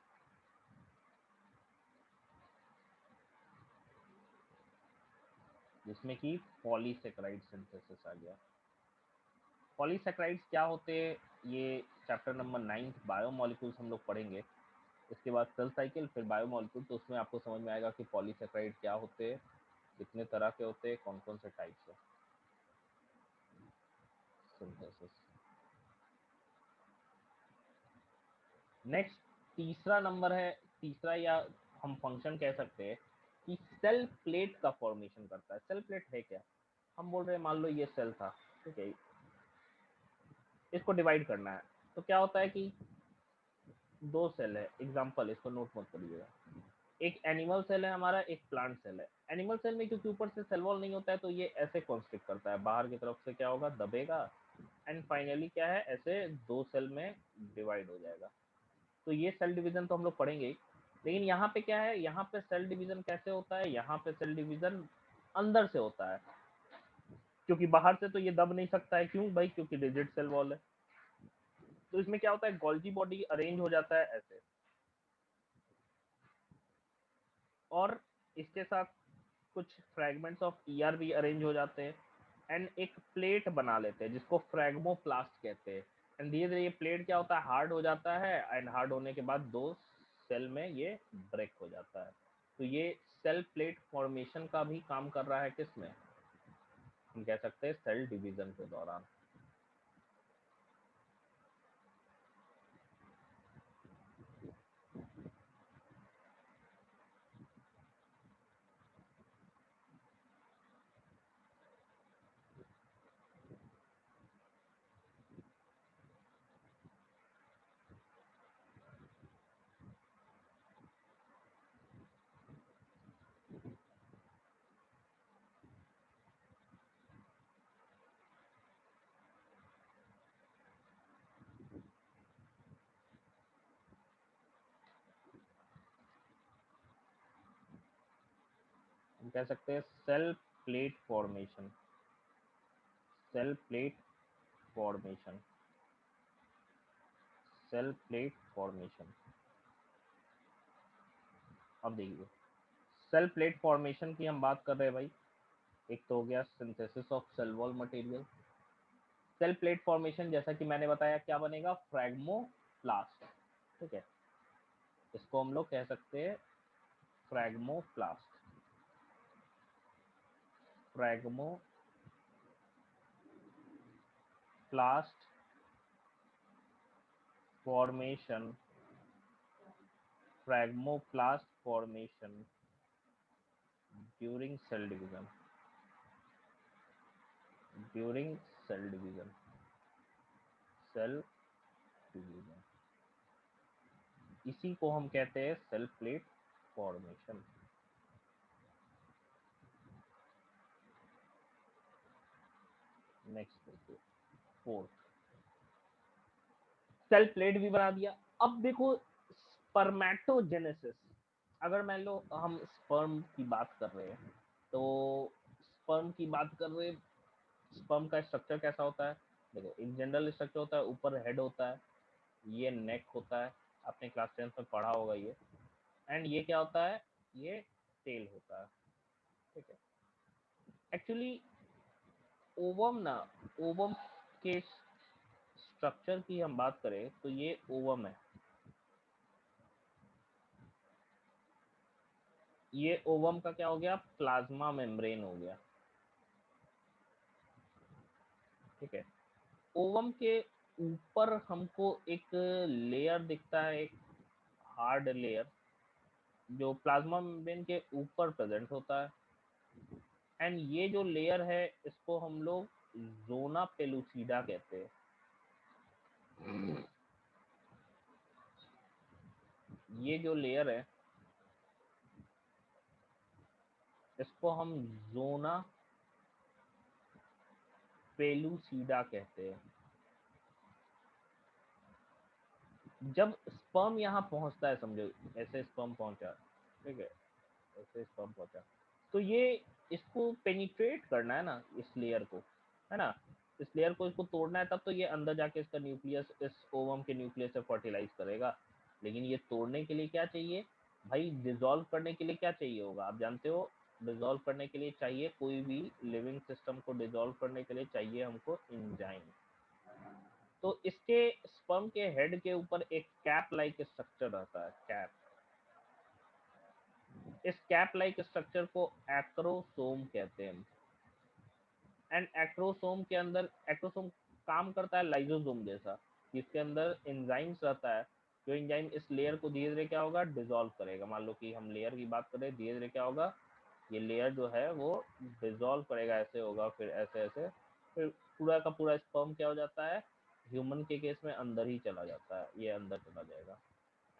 जिसमें कि पॉलीसेकेराइड सिंथेसिस आ गया। पॉलीसेकेराइड्स क्या होते हैं, ये चैप्टर नंबर 9 बायोमोलिक्यूल्स हम लोग पढ़ेंगे। इसके बाद सेल साइकिल, फिर बायोमोलिक्यूल, तो उसमें आपको समझ में आएगा कि पॉलीसेकेराइड क्या होते हैं, कितने तरह के होते हैं, कौन कौन से टाइप्स है सिंथेसिस। नेक्स्ट तीसरा नंबर है, तीसरा या हम फंक्शन कह सकते हैं कि सेल प्लेट का फॉर्मेशन करता है। सेल प्लेट है क्या? हम बोल रहे हैं मान लो ये सेल था, ठीक है, इसको डिवाइड करना है, तो क्या होता है कि दो सेल है, एग्जांपल इसको नोट मत करिएगा, एक एनिमल सेल है हमारा, एक प्लांट सेल है। एनिमल सेल में क्योंकि ऊपर से सेल वॉल नहीं होता है तो ये ऐसे कॉन्स्ट्रिक्ट करता है, बाहर की तरफ से क्या होगा, दबेगा, एंड फाइनली क्या है, ऐसे दो सेल में डिवाइड हो जाएगा। तो ये सेल डिवीजन तो हम लोग पढ़ेंगे ही, लेकिन यहाँ पे क्या है, यहाँ पे सेल डिवीजन कैसे होता है, यहाँ पे सेल डिवीजन अंदर से होता है, क्योंकि बाहर से तो ये दब नहीं सकता है। क्यों भाई? क्योंकि रिजिड सेल वॉल है। तो इसमें क्या होता है, गोल्गी बॉडी अरेंज हो जाता है ऐसे, और इसके साथ कुछ फ्रेगमेंट्स ऑफ ईआर भी अरेंज हो जाते हैं, एंड एक प्लेट बना लेते हैं जिसको फ्रेगमोप्लास्ट कहते हैं। एंड धीरे धीरे ये प्लेट क्या होता है, हार्ड हो जाता है, एंड हार्ड होने के बाद दो सेल में ये ब्रेक हो जाता है। तो ये सेल प्लेट फॉर्मेशन का भी काम कर रहा है किसमें, हम कह सकते हैं सेल डिवीजन के दौरान। हम कह सकते हैं cell plate formation, cell plate formation, cell plate formation. अब देखिए, सेल प्लेट फॉर्मेशन की हम बात कर रहे हैं भाई। एक तो हो गया synthesis of cell wall material. Cell plate formation जैसा कि मैंने बताया क्या बनेगा, फ्रैगमोप्लास्ट, ठीक है, इसको हम लोग कह सकते हैं phragmoplast, phragmoplast formation, phragmoplast formation during cell division, during cell division, cell division, इसी को हम कहते हैं सेल प्लेट फॉर्मेशन। नेक्स्ट देखिए, फोर्थ, सेल प्लेट भी बना दिया। अब देखो स्पर्मेटोजेनेसिस, अगर मान लो हम स्पर्म की बात कर रहे हैं, तो स्पर्म की बात कर रहे हैं, स्पर्म का स्ट्रक्चर कैसा होता है, देखो इन जनरल स्ट्रक्चर होता है, ऊपर हेड होता है, ये नेक होता है, आपने क्लास 10 में पढ़ा होगा ये, एंड ये क्या होता है, ये टेल होता है, ठीक है। एक्चुअली ओवम ना, ओवम के स्ट्रक्चर की हम बात करें तो ये ओवम है, ये ओवम का क्या हो गया, प्लाज्मा मेम्ब्रेन हो गया, ठीक है। ओवम के ऊपर हमको एक लेयर दिखता है, एक हार्ड लेयर जो प्लाज्मा मेम्ब्रेन के ऊपर प्रेजेंट होता है, एंड ये जो लेयर है इसको हम लोग जोना पेलुसिडा कहते हैं। ये जो लेयर है इसको हम जोना पेलुसिडा कहते हैं। जब स्पर्म यहाँ पहुंचता है, समझो ऐसे स्पर्म पहुंचा, ठीक है, ऐसे स्पर्म पहुंचा, तो ये इसको पेनिट्रेट करना है ना, इस लेयर को, है ना, इस लेयर को इसको तोड़ना है, तब तो ये अंदर जाके इसका न्यूक्लियस, इस ओवम के न्यूक्लियस से फर्टिलाइज करेगा। लेकिन ये तोड़ने के लिए क्या चाहिए भाई, डिसॉल्व करने के लिए क्या चाहिए होगा, आप जानते हो, डिसॉल्व करने के लिए चाहिए, कोई भी लिविंग सिस्टम को डिसॉल्व करने के लिए चाहिए हमको एंजाइम। तो इसके स्पर्म के हेड के ऊपर एक कैप लाइक स्ट्रक्चर रहता है, कैप। इस कैप लाइक स्ट्रक्चर को एक्रोसोम कहते हैं। एंड एक्रोसोम के अंदर, एक्रोसोम काम करता है लाइजोसोम जैसा, जिसके अंदर एंजाइम्स रहता है, जो एंजाइम इस लेयर को धीरे धीरे क्या होगा, डिसॉल्व करेगा। मान लो कि हम लेयर की बात करें, धीरे धीरे क्या होगा, ये लेयर जो है वो डिसॉल्व करेगा, ऐसे होगा, फिर ऐसे ऐसे, फिर पूरा का पूरा स्पर्म क्या हो जाता है, ह्यूमन के केस में अंदर ही चला जाता है, ये अंदर चला जाएगा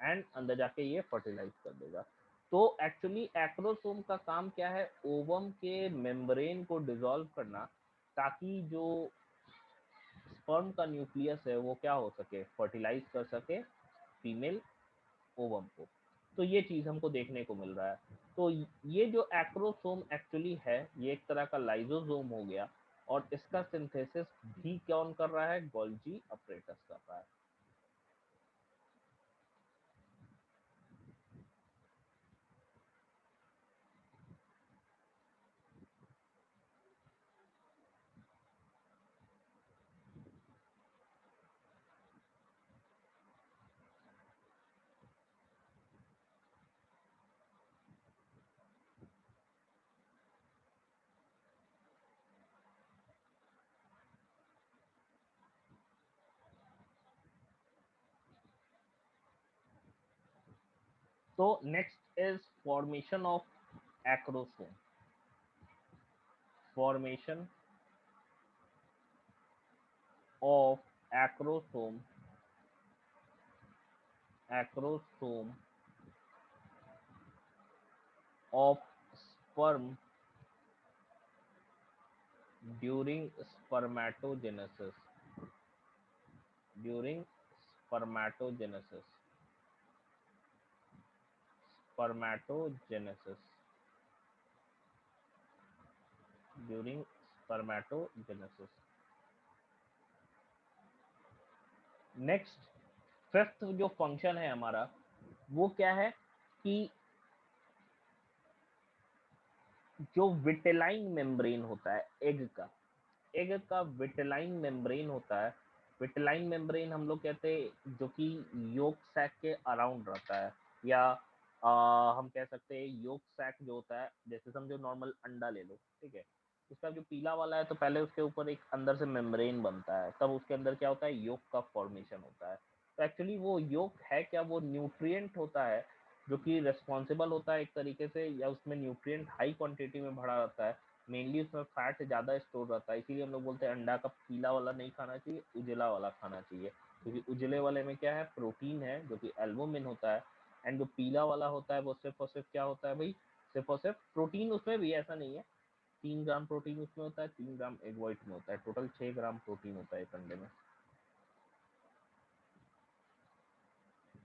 एंड अंदर जाके ये फर्टिलाइज कर देगा। तो एक्चुअली एक्रोसोम का काम क्या है, ओवम के मेम्ब्रेन को डिसॉल्व करना, ताकि जो स्पर्म का न्यूक्लियस है वो क्या हो सके, फर्टिलाइज कर सके फीमेल ओवम को। तो ये चीज हमको देखने को मिल रहा है। तो ये जो एक्रोसोम एक्चुअली है, ये एक तरह का लाइजोसोम हो गया, और इसका सिंथेसिस भी कौन कर रहा है, गोल्जी अपरेटस कर रहा है। तो next is formation of acrosome. Formation of acrosome, acrosome of sperm during spermatogenesis, during spermatogenesis, spermatogenesis, during spermatogenesis। Next, fifth जो फंक्शन है हमारा वो क्या है कि जो विटेलाइन मेम्ब्रेन होता है एग का, एग का विटेलाइन मेम्ब्रेन होता है। विटेलाइन मेम्ब्रेन हम लोग कहते हैं जो कि योक सैक के अराउंड रहता है, या हम कह सकते हैं योक सैक जो होता है, जैसे समझो नॉर्मल अंडा ले लो, ठीक है, उसका जो पीला वाला है तो पहले उसके ऊपर एक अंदर से मेम्ब्रेन बनता है, तब उसके अंदर क्या होता है, योक का फॉर्मेशन होता है। तो एक्चुअली वो योक है क्या, वो न्यूट्रिएंट होता है जो कि रेस्पॉन्सिबल होता है एक तरीके से, या उसमें न्यूट्रिएंट हाई क्वांटिटी में भरा रहता है, मेनली उसमें फैट ज़्यादा स्टोर रहता है, इसीलिए हम लोग बोलते हैं अंडा का पीला वाला नहीं खाना चाहिए, उजला वाला खाना चाहिए, क्योंकि उजले वाले में क्या है, प्रोटीन है जो कि एल्बुमिन होता है, एंड जो पीला वाला होता है वो सिर्फ और सिर्फ क्या होता है भाई, सिर्फ और सिर्फ प्रोटीन, उसमें भी ऐसा नहीं है, 3 ग्राम प्रोटीन उसमें होता है, 3 ग्राम एग वाइट में होता है, टोटल 6 ग्राम प्रोटीन होता है एक अंडे में।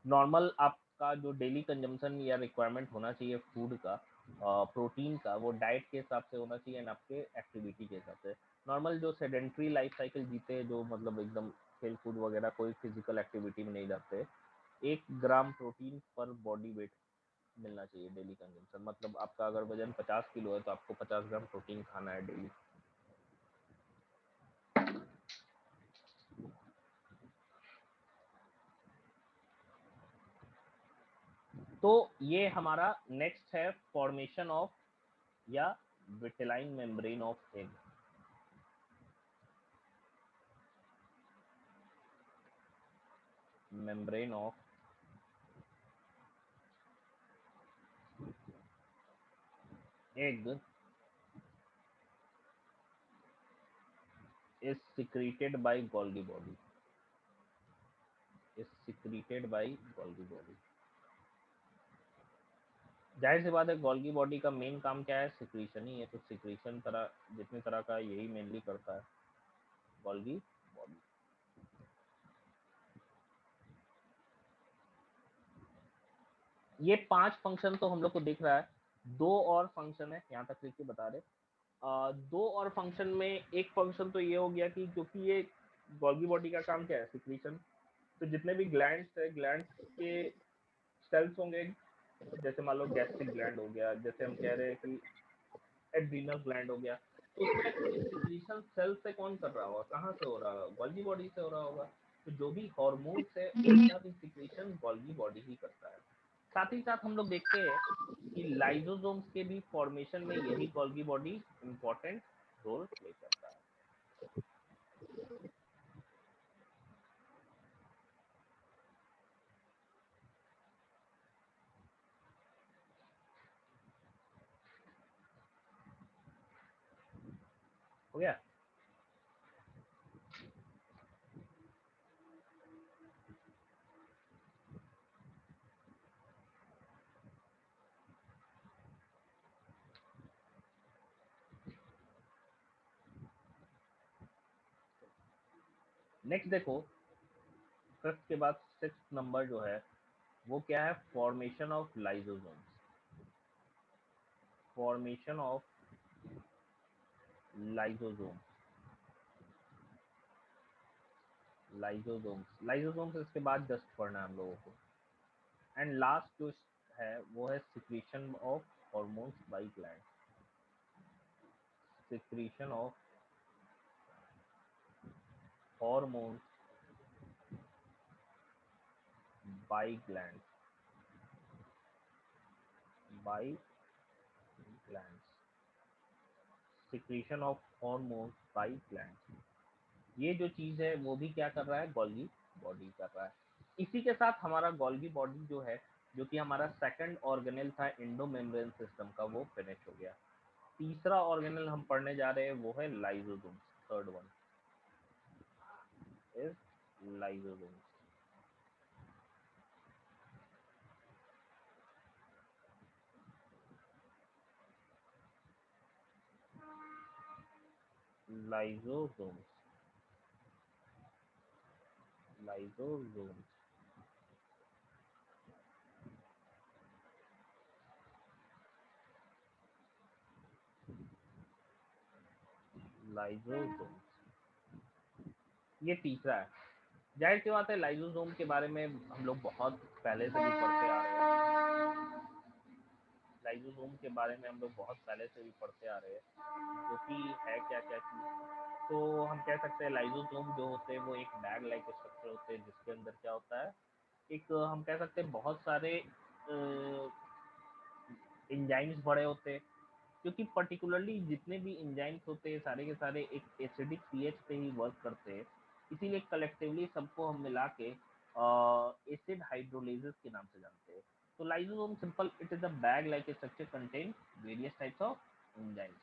नॉर्मल आपका जो डेली कंजम्पशन या रिक्वायरमेंट होना चाहिए फूड का, प्रोटीन का, वो डाइट के हिसाब से होना चाहिए एंड आपके एक्टिविटी के हिसाब से। नॉर्मल जो सेडेंट्री लाइफ साइकिल जीते हैं, जो मतलब एकदम खेल कूद वगैरह कोई फिजिकल एक्टिविटी में नहीं रहते, 1 ग्राम प्रोटीन पर बॉडी वेट मिलना चाहिए डेली कंजम्पशन। मतलब आपका अगर वजन 50 किलो है तो आपको 50 ग्राम प्रोटीन खाना है डेली। तो ये हमारा नेक्स्ट है फॉर्मेशन ऑफ या vitelline membrane of egg. Membrane of egg is secreted by Golgi body, is secreted by Golgi body। जाहिर सी बात है गोल्गी बॉडी का मेन काम क्या है, सिक्रीशन ही है, तो सिक्रीशन तरह जितनी तरह का यही मेनली करता है गोल्गी बॉडी। ये 5 फंक्शन तो हम लोग को दिख रहा है, 2 और फंक्शन है यहाँ तक लिख के बता रहे। 2 और फंक्शन में एक फंक्शन तो ये हो गया कि क्योंकि ये गोल्गी बॉडी का काम क्या है, सिक्रीशन, तो जितने भी ग्लैंड्स है, ग्लैंड्स के सेल्स होंगे, जैसे मान लो गैस्ट्रिक ग्लैंड हो गया, जैसे हम कह रहे हैं कि एड्रीनल ग्लैंड हो गया, तो उसमें सिक्रीशन सेल से कौन कर रहा होगा, कहाँ से हो रहा होगा, गोल्गी बॉडी से हो रहा होगा। तो जो भी हार्मोन्स है उनका भी सिक्रीशन गोल्गी बॉडी ही करता है। साथ ही साथ हम लोग देखते हैं कि लाइसोसोम्स के भी फॉर्मेशन में यही Golgi body important role play करता है। हो गया। नेक्स्ट देखो, फिफ्थ के बाद सिक्स्थ नंबर जो है वो क्या है, formation of lysosomes. Formation of lysosomes, lysosomes, lysosomes इसके बाद जस्ट पढ़ना है हम लोगों को। एंड लास्ट जो है वो है secretion of hormones by gland. Secretion of hormones by gland, by gland, secretion of hormones by gland. ये जो चीज है वो भी क्या कर रहा है, गोल्गी बॉडी कर रहा है। इसी के साथ हमारा गोल्गी बॉडी जो है, जो कि हमारा सेकंड ऑर्गेनेल था इंडो मेम्ब्रेन सिस्टम का, वो फिनिश हो गया। तीसरा ऑर्गेनेल हम पढ़ने जा रहे हैं वो है lysosome. Third one is lysosome. Lysosome, lysosome, lysosome, ये तीसरा है। जाहिर सी बात है लाइसोसोम के बारे में हम लोग बहुत पहले से भी पढ़ते आ रहे हैं, लाइसोसोम के बारे में हम लोग बहुत पहले से भी पढ़ते आ रहे हैं, जो कि है क्या क्या चीज। तो हम कह सकते हैं लाइसोसोम जो होते हैं वो एक बैग लाइक स्ट्रक्चर होते हैं, जिसके अंदर क्या होता है, एक हम कह सकते हैं बहुत सारे एंजाइम्स भरे होते हैं, क्योंकि पर्टिकुलरली जितने भी एंजाइम्स होते हैं सारे के सारे एक एसिडिक पीएच पे ही वर्क करते हैं, इसीलिए कलेक्टिवली सबको हम मिला के एसिड हाइड्रोलाइसिस के नाम से जानते हैं। तो lysosome simple, it is a bag like structure contain various types of enzymes.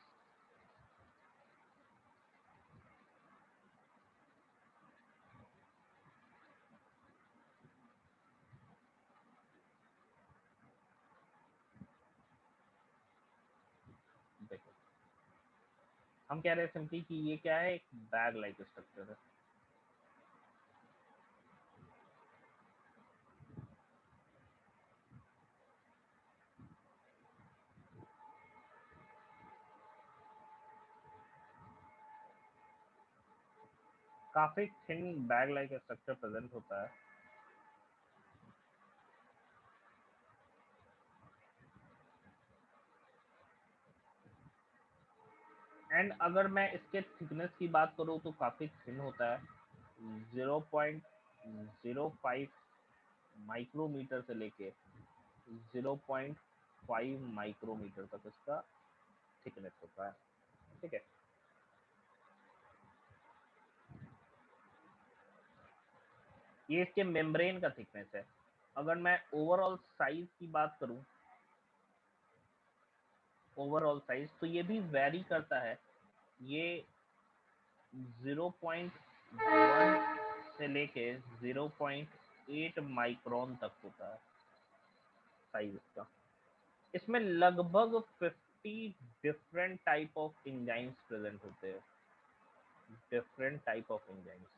देखो, हम कह रहे हैं सिंपली कि ये क्या है, एक बैग लाइक स्ट्रक्चर है। काफी thin bag like structure present होता है। एंड अगर मैं इसके थिकनेस की बात करूँ तो काफी थिन होता है, 0.05 माइक्रोमीटर से लेके 0.5 माइक्रोमीटर तक इसका थिकनेस होता है। ठीक है, ये इसके मेम्ब्रेन का थिकनेस है। अगर मैं ओवरऑल साइज की बात करूं, ओवरऑल साइज, तो ये भी वेरी करता है। ये 0.1 से लेके 0.8 माइक्रोन तक होता है साइज इसका। इसमें लगभग 50 different type of enzymes present होते हैं, डिफरेंट टाइप ऑफ एंजाइम्स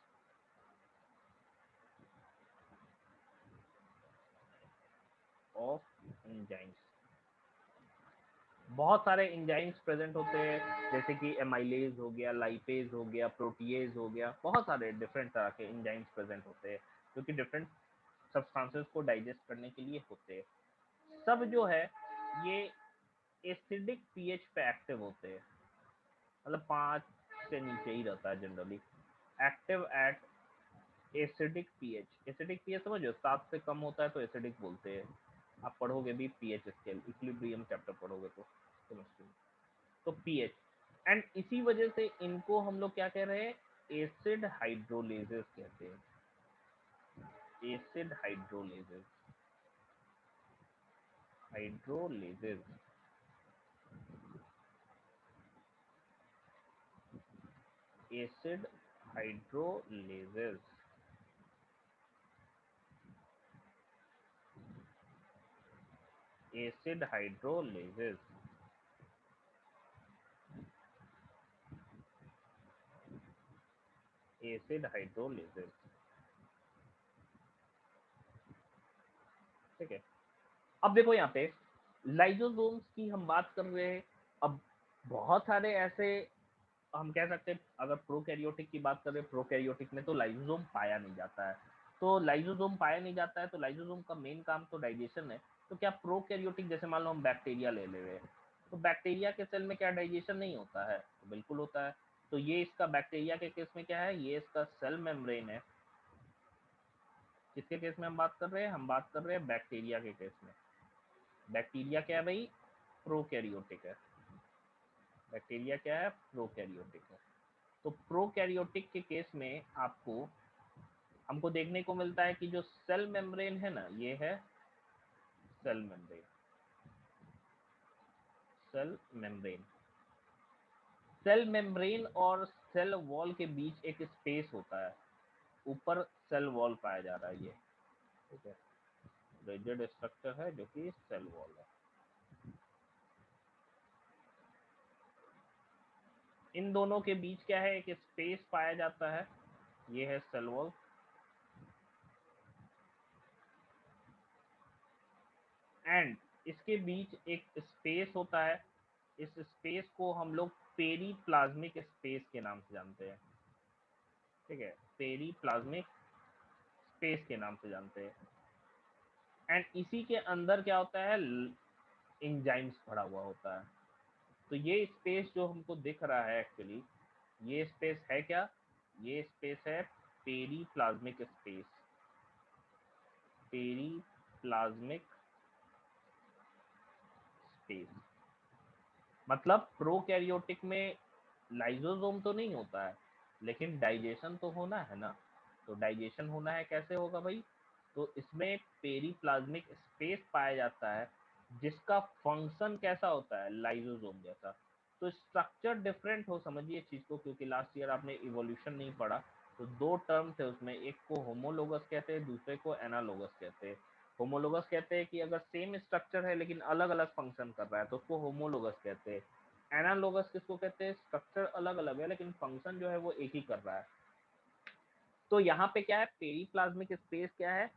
बहुत सारे एंजाइम्स प्रेजेंट होते हैं, जैसे कि एमाइलेज हो गया, लाइपेज हो गया, प्रोटीएज हो गया, बहुत सारे डिफरेंट तरह के एंजाइम्स प्रेजेंट होते हैं जो कि डिफरेंट सब्सटेंसेस को डाइजेस्ट करने के लिए होते हैं। सब जो है ये एसिडिक पीएच पे एक्टिव होते हैं, मतलब 5 से नीचे ही रहता है generally, active at acidic pH. Acidic pH समझो, 7 से कम होता है तो एसिडिक बोलते हैं। आप पढ़ोगे भी पीएच स्केल, इक्विलिब्रियम चैप्टर पढ़ोगे तो केमिस्ट्री में, तो पीएच। एंड इसी वजह से इनको हम लोग क्या कह रहे हैं, एसिड हाइड्रोलेजेस कहते हैं, acid hydrolases, hydrolases, acid hydrolases, acid hydrolases. Acid hydrolases, ठीक है। अब देखो यहाँ पे लाइजोसोम्स की हम बात कर रहे हैं। अब बहुत सारे ऐसे, हम कह सकते हैं, अगर प्रोकैरियोटिक की बात करें, प्रोकैरियोटिक में तो लाइजोसोम पाया नहीं जाता है। तो लाइजोसोम पाया नहीं जाता है, तो लाइजोसोम का मेन काम तो डाइजेशन है। तो क्या प्रोकैरियोटिक, जैसे मान लो हम बैक्टीरिया ले रहे हैं, तो बैक्टीरिया के सेल में क्या डाइजेशन नहीं होता है? तो बिल्कुल होता है। तो ये इसका बैक्टीरिया के केस में क्या है, ये इसका सेल मेम्ब्रेन है। किसके केस में हम बात कर रहे हैं? हम बात कर रहे हैं बैक्टीरिया के केस में। बैक्टीरिया क्या है भाई? प्रोकैरियोटिक है। बैक्टीरिया क्या है? प्रोकैरियोटिक है। तो प्रोकैरियोटिक के केस में आपको, हमको देखने को मिलता है कि जो सेल मेम्ब्रेन है ना, ये है cell membrane, cell membrane. Cell membrane और सेल वॉल के बीच एक स्पेस होता है, ऊपर सेल वॉल पाया जा रहा है ये, ठीक है। रिजिड स्ट्रक्चर है जो कि सेल वॉल है। इन दोनों के बीच क्या है, एक स्पेस पाया जाता है, ये है सेल वॉल। एंड इसके बीच एक स्पेस होता है, इस स्पेस को हम लोग पेरीप्लाज्मिक स्पेस के नाम से जानते हैं, ठीक है, पेरीप्लाज्मिक स्पेस के नाम से जानते हैं। एंड इसी के अंदर क्या होता है, एंजाइम्स भरा हुआ होता है। तो ये स्पेस जो हमको दिख रहा है, एक्चुअली ये स्पेस है क्या, ये स्पेस है पेरीप्लाज्मिक स्पेस, पेरीप्लाज्मिक स्पेस। मतलब प्रोकैरियोटिक में लाइजोसोम तो नहीं होता है, लेकिन डाइजेशन तो होना है ना। तो डाइजेशन होना है, कैसे होगा भाई? तो इसमें पेरीप्लाज्मिक स्पेस पाया जाता है, जिसका फंक्शन कैसा होता है, लाइजोसोम जैसा। तो स्ट्रक्चर डिफरेंट हो, समझिए चीज को, क्योंकि लास्ट ईयर आपने इवोल्यूशन नहीं पढ़ा। तो 2 टर्म थे उसमें, एक को होमोलोगस कहते हैं, दूसरे को एनालोगस कहते हैं। होमोलोगस कहते हैं कि अगर सेम स्ट्रक्चर है लेकिन अलग अलग फंक्शन कर रहा है, तो उसको होमोलोगस कहते हैं। एनालोगस किसको कहते हैं? स्ट्रक्चर अलग अलग है लेकिन फंक्शन जो है वो एक ही कर रहा है। तो यहाँ पे क्या है, पेरीप्लाज्मिक स्पेस क्या है,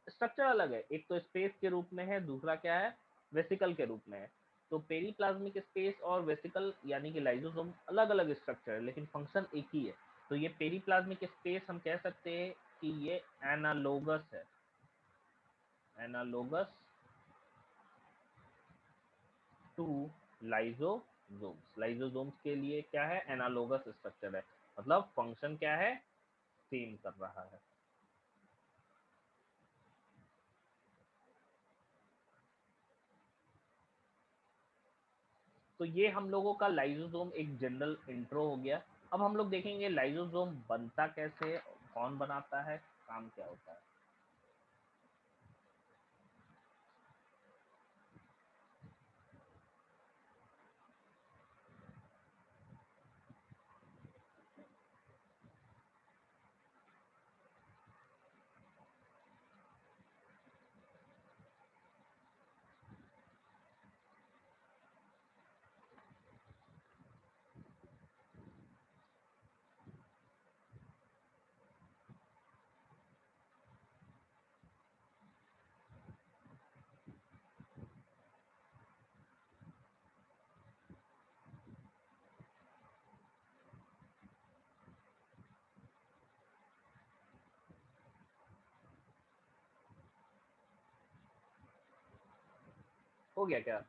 स्ट्रक्चर अलग है, एक तो स्पेस के रूप में है, दूसरा क्या है, वेसिकल के रूप में है। तो पेरीप्लाज्मिक स्पेस और वेसिकल यानी कि लाइजोसोम अलग अलग स्ट्रक्चर है लेकिन फंक्शन एक ही है। तो ये पेरीप्लाज्मिक स्पेस हम कह सकते हैं कि ये एनालोगस है, एनालोगस टू लाइजोसोम्स। लाइजोसोम्स के लिए क्या है, एनालोगस स्ट्रक्चर है, मतलब फंक्शन क्या है, सेम कर रहा है। तो ये हम लोगों का लाइसोसोम एक जनरल इंट्रो हो गया। अब हम लोग देखेंगे लाइसोसोम बनता कैसे, कौन बनाता है, काम क्या होता है। हो गया क्या?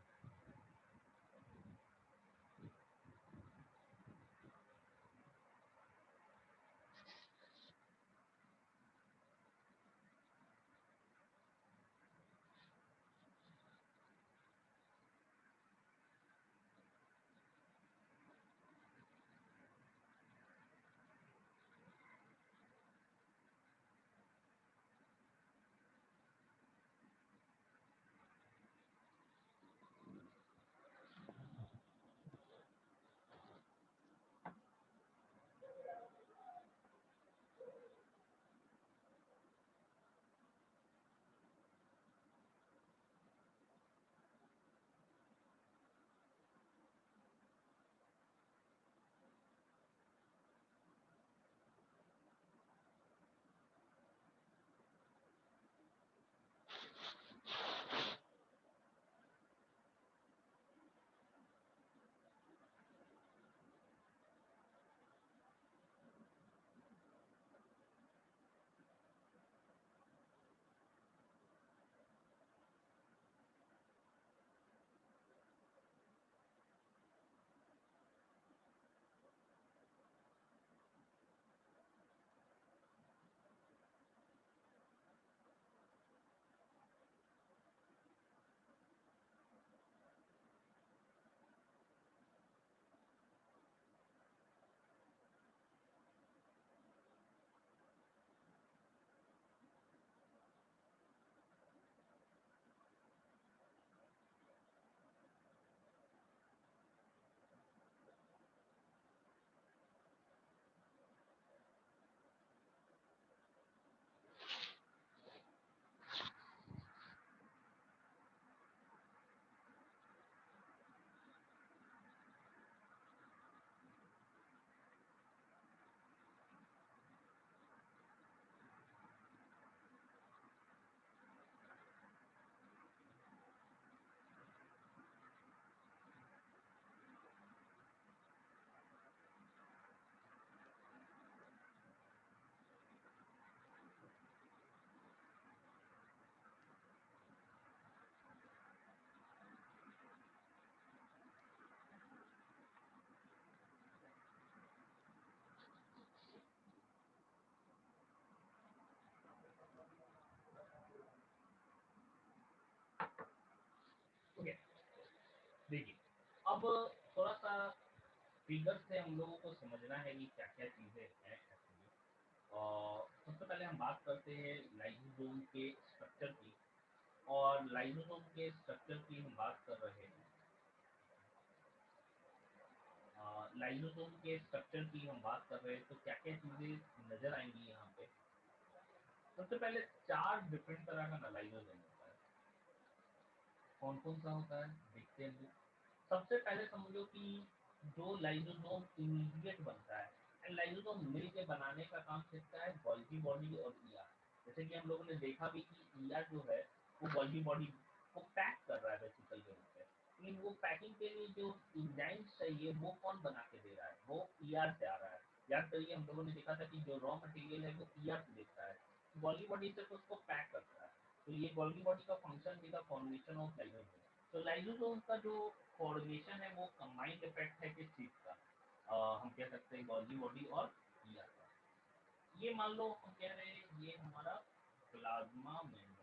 ओके, देखिए, अब थोड़ा सा फिगर से हम लोगों को समझना है कि क्या क्या चीजें हैं एक्चुअली। और सबसे पहले हम बात करते हैं लाइसोसोम के स्ट्रक्चर की। और लाइसोसोम के स्ट्रक्चर की हम बात कर रहे हैं, लाइसोसोम के स्ट्रक्चर की हम बात कर रहे हैं, तो क्या क्या चीजें नजर आएंगी यहाँ पे। सबसे पहले चार डिफरेंट तरह का लाइसोसोम होता है। कौन कौन सा होता है देखते हैं। सबसे पहले समझो कि जो लाइसोसोम इमीडिएट बनता है, एंड लाइसोसोम मिल के बनाने का काम सीखता है गोल्गी बॉडी और ईआर। जैसे कि हम लोगों ने देखा भी कि ईआर जो है वो गोल्गी बॉडी को पैक कर रहा है वेसिकल के रूप में। लेकिन वो पैकिंग के लिए जो इंजाइम्स चाहिए वो कौन बना के दे रहा है, वो ईआर से आ रहा है। याद करिए हम लोगों ने देखा था कि जो रॉ मटेरियल है वो ईआर से देखता है, गोल्गी बॉडी सिर्फ उसको पैक करता है। तो ये गोल्गी बॉडी का फंक्शन थी, फॉर्मेशन ऑफ लाइसोसोम। तो लाइसोसोम का जो कोऑर्डिनेशन है वो कंबाइंड इफेक्ट है किस चीज का, हम कह सकते हैं गोल्गी बॉडी और ईआर का। ये मान लो हम कह रहे हैं ये हमारा प्लाज्मा मेम्ब्रेन।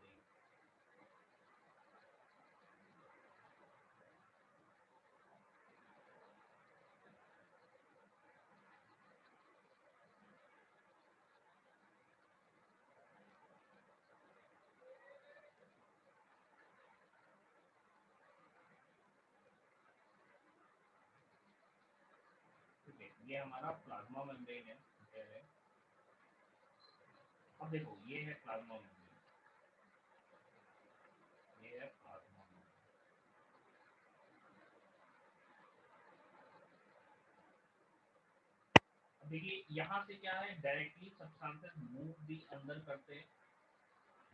ये हमारा प्लाज्मा मेम्ब्रेन है। अब देखो ये है प्लाज्मा मेम्ब्रेन, ये है प्लाज्मा मेम्ब्रेन। देखिए यहाँ से क्या है, डायरेक्टली सब्सटेंसेस मूव भी अंदर करते हैं,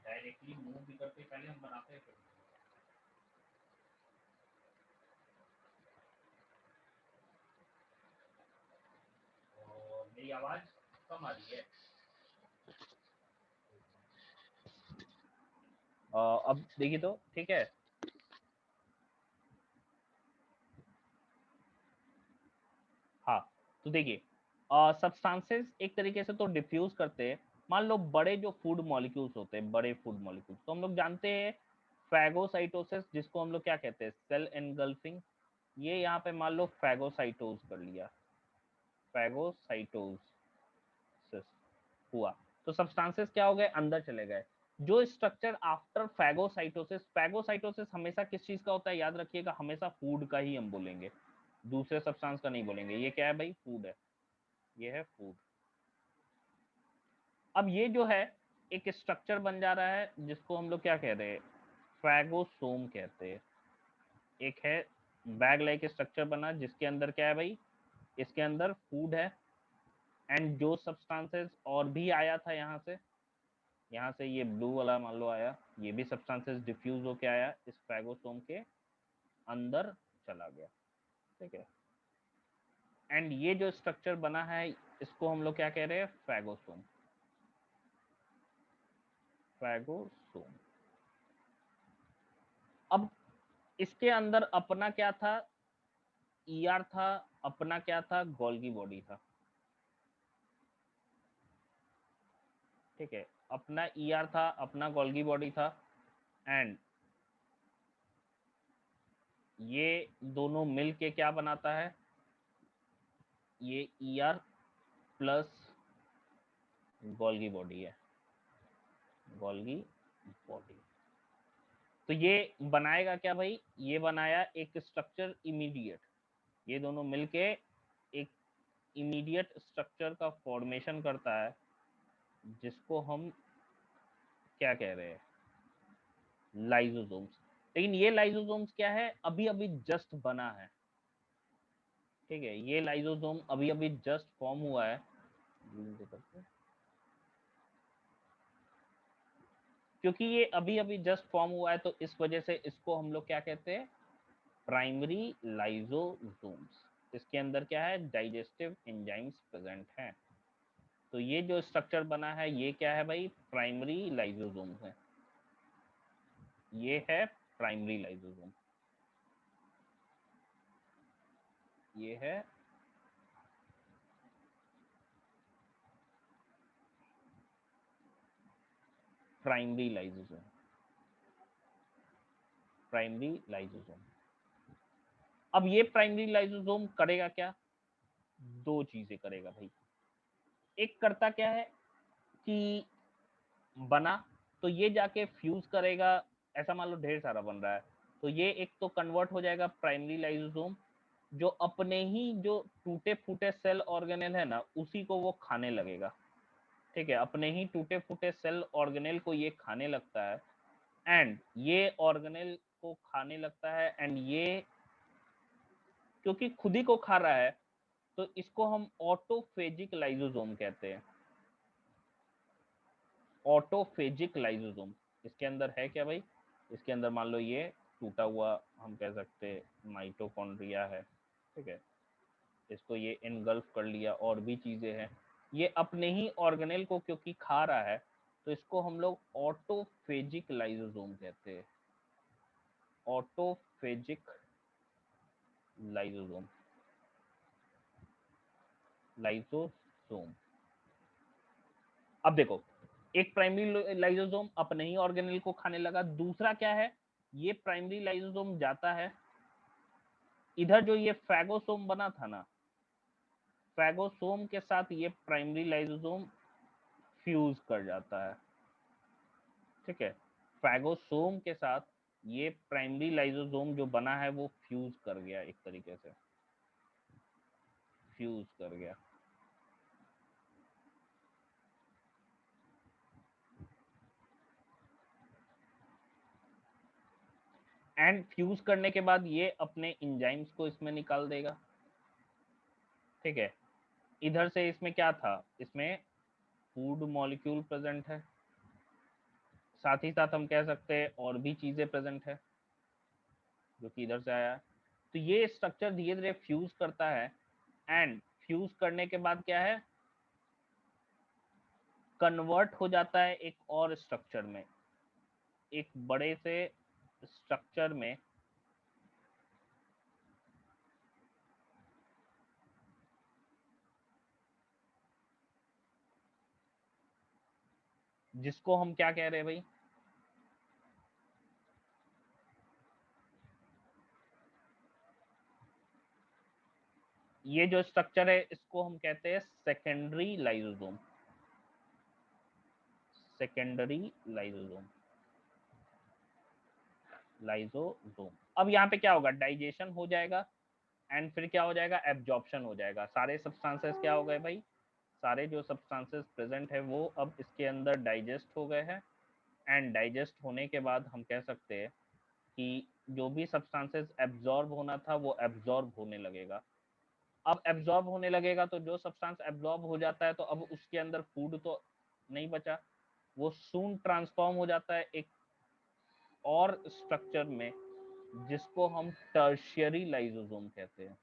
डायरेक्टली मूव भी करते, पहले हम बनाते हैं फिर। और मेरी आवाज कम आ रही है? अब देखिए तो ठीक है। हाँ, तो देखिए सब्सटेंसेस एक तरीके से तो डिफ्यूज करते हैं। मान लो बड़े जो फूड मॉलिक्यूल्स होते हैं, बड़े फूड मॉलिक्यूल्स, तो हम लोग जानते हैं फैगोसाइटोसिस, जिसको हम लोग क्या कहते हैं, सेल एनगल्फिंग। ये यहाँ पे मान लो फैगोसाइटोज कर लिया, फैगोसाइटोसिस हुआ, तो सब्सटेंसेस क्या हो गए, अंदर चले गए। जो स्ट्रक्चर आफ्टर फैगोसाइटोसिस, फैगोसाइटोसिस हमेशा किस चीज का होता है, याद रखिएगा, हमेशा फूड का ही हम बोलेंगे, दूसरे सब्सटेंस का नहीं बोलेंगे। ये क्या है भाई, फूड है, ये है फूड। अब ये जो है एक स्ट्रक्चर बन जा रहा है, जिसको हम लोग क्या कह रहे हैं, फैगोसोम कहते हैं। एक है बैग लाइक स्ट्रक्चर बना, जिसके अंदर क्या है भाई, इसके अंदर फूड है, एंड जो सब्सटेंसेस और भी आया था यहाँ से ये ब्लू वाला मान लो आया, ये भी सब्सटेंसेस डिफ्यूज होके आया, इस फैगोसोम के अंदर चला गया। ठीक है, एंड ये जो स्ट्रक्चर बना है, इसको हम लोग क्या कह रहे हैं, फैगोसोम, फैगोसोम। अब इसके अंदर अपना क्या था, ईआर था, अपना क्या था, गोल्गी बॉडी था। ठीक है, अपना ईआर था, अपना गोल्गी बॉडी था, एंड ये दोनों मिल के क्या बनाता है, ये ईआर प्लस गोल्गी बॉडी है, गोल्गी बॉडी। तो ये बनाएगा क्या भाई, ये बनाया एक स्ट्रक्चर इमीडिएट, ये दोनों मिलके एक इमीडिएट स्ट्रक्चर का फॉर्मेशन करता है, जिसको हम क्या कह रहे हैं, लाइसोसोम्स। लेकिन ये लाइसोसोम्स क्या है, अभी अभी जस्ट बना है। ठीक है, ये लाइसोसोम अभी अभी जस्ट फॉर्म हुआ है, क्योंकि ये अभी अभी जस्ट फॉर्म हुआ है, तो इस वजह से इसको हम लोग क्या कहते हैं, प्राइमरी लाइसोसोम्स। इसके अंदर क्या है, डाइजेस्टिव एंजाइम्स प्रेजेंट हैं। तो ये जो स्ट्रक्चर बना है, ये क्या है भाई, प्राइमरी लाइसोसोम है, ये है प्राइमरी लाइसोसोम, ये है प्राइमरी लाइसोसोम, प्राइमरी लाइसोसोम। अब ये प्राइमरी लाइसोसोम करेगा क्या, दो चीजें करेगा भाई। एक करता क्या है कि बना, तो ये जाके फ्यूज करेगा, ऐसा मान लो ढेर सारा बन रहा है, तो ये एक तो कन्वर्ट हो जाएगा प्राइमरी लाइसोसोम, जो अपने ही जो टूटे फूटे सेल ऑर्गेनेल है ना, उसी को वो खाने लगेगा। ठीक है, अपने ही टूटे फूटे सेल ऑर्गेनेल को ये खाने लगता है, एंड ये ऑर्गेनेल को खाने लगता है, एंड ये क्योंकि खुद ही को खा रहा है, तो इसको हम ऑटोफेजिक लाइसोसोम कहते हैं, ऑटोफेजिक लाइसोसोम। इसके अंदर है क्या भाई, इसके अंदर मान लो ये टूटा हुआ, हम कह सकते माइटोकॉन्ड्रिया है। ठीक है, इसको ये इनगल्फ कर लिया, और भी चीजें हैं, ये अपने ही ऑर्गेनेल को क्योंकि खा रहा है, तो इसको हम लोग ऑटोफेजिक लाइसोसोम कहते हैं, ऑटोफेजिक लाइसोसोम, लाइसोसोम। अब देखो, एक प्राइमरी लाइसोसोम अपने ही ऑर्गेनेल को खाने लगा, दूसरा क्या है, ये प्राइमरी लाइसोसोम जाता है, इधर जो ये फैगोसोम बना था ना, फैगोसोम के साथ ये प्राइमरी लाइसोसोम फ्यूज कर जाता है। ठीक है, फैगोसोम के साथ ये प्राइमरी लाइसोसोम जो बना है वो फ्यूज कर गया, एक तरीके से फ्यूज कर गया। एंड फ्यूज करने के बाद ये अपने एंजाइम्स को इसमें निकाल देगा। ठीक है, इधर से इसमें क्या था, इसमें फूड मॉलिक्यूल प्रेजेंट है, साथ ही साथ हम कह सकते हैं और भी चीजें प्रेजेंट है जो कि इधर से आया है। तो ये स्ट्रक्चर धीरे धीरे फ्यूज करता है एंड फ्यूज करने के बाद क्या है, कन्वर्ट हो जाता है एक और स्ट्रक्चर में, एक बड़े से स्ट्रक्चर में, जिसको हम क्या कह रहे हैं भाई, ये जो स्ट्रक्चर है इसको हम कहते हैं secondary lysosome. Secondary lysosome, lysosome. अब यहाँ पे क्या होगा, डाइजेशन हो जाएगा एंड फिर क्या हो जाएगा, एब्जॉर्प्शन हो जाएगा। सारे सब्सटेंसेस क्या हो गए भाई, सारे जो सब्सटेंसेस प्रेजेंट है वो अब इसके अंदर डाइजेस्ट हो गए हैं एंड डाइजेस्ट होने के बाद हम कह सकते हैं कि जो भी सब्सटेंसेस एब्जॉर्ब होना था वो एब्जॉर्ब होने लगेगा। अब एब्जॉर्ब होने लगेगा तो जो सब्सटेंस एब्जॉर्ब हो जाता है तो अब उसके अंदर फूड तो नहीं बचा, वो सून ट्रांसफॉर्म हो जाता है एक और स्ट्रक्चर में जिसको हम टर्शियरी लाइसोसोम कहते हैं।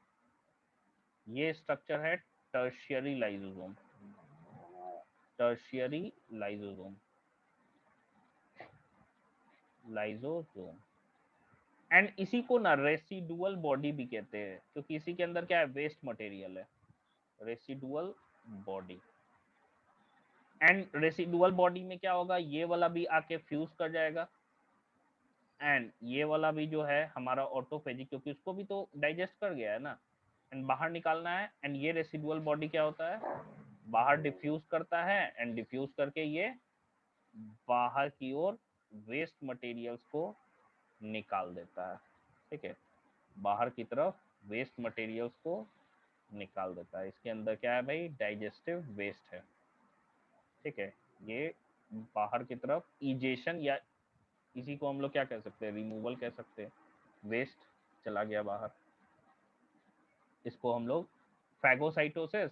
ये स्ट्रक्चर है tertiary lysosome, tertiary lysosome, lysosome. And इसी को ना रेसिडुअल बॉडी भी कहते हैं क्योंकि इसी के अंदर क्या है, वेस्ट मटेरियल है, residual body. And residual body में क्या होगा, ये वाला भी आके फ्यूज कर जाएगा एंड ये वाला भी जो है हमारा ऑटोफेजिक, क्योंकि उसको भी तो डाइजेस्ट कर गया है ना एंड बाहर निकालना है। एंड ये रेसिडुअल बॉडी क्या होता है, बाहर डिफ्यूज करता है एंड डिफ्यूज करके ये बाहर की ओर वेस्ट मटेरियल्स को निकाल देता है। ठीक है, बाहर की तरफ वेस्ट मटेरियल्स को निकाल देता है। इसके अंदर क्या है भाई, डाइजेस्टिव वेस्ट है। ठीक है, ये बाहर की तरफ इजेशन, या इसी को हम लोग क्या कह सकते हैं, रिमूवल कह सकते हैं, वेस्ट चला गया बाहर। इसको हम लोग फैगोसाइटोसिस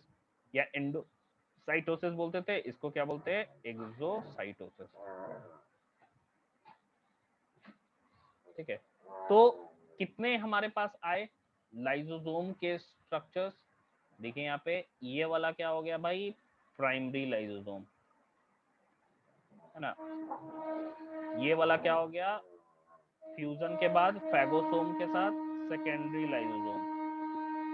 या एंडोसाइटोसिस बोलते थे, इसको क्या बोलते हैं, एक्सोसाइटोसिस। ठीक है, तो कितने हमारे पास आए लाइसोसोम के स्ट्रक्चर्स, देखिए यहाँ पे ये वाला क्या हो गया भाई, प्राइमरी लाइसोसोम है ना। ये वाला क्या हो गया, फ्यूजन के बाद फैगोसोम के साथ सेकेंडरी लाइसोसोम।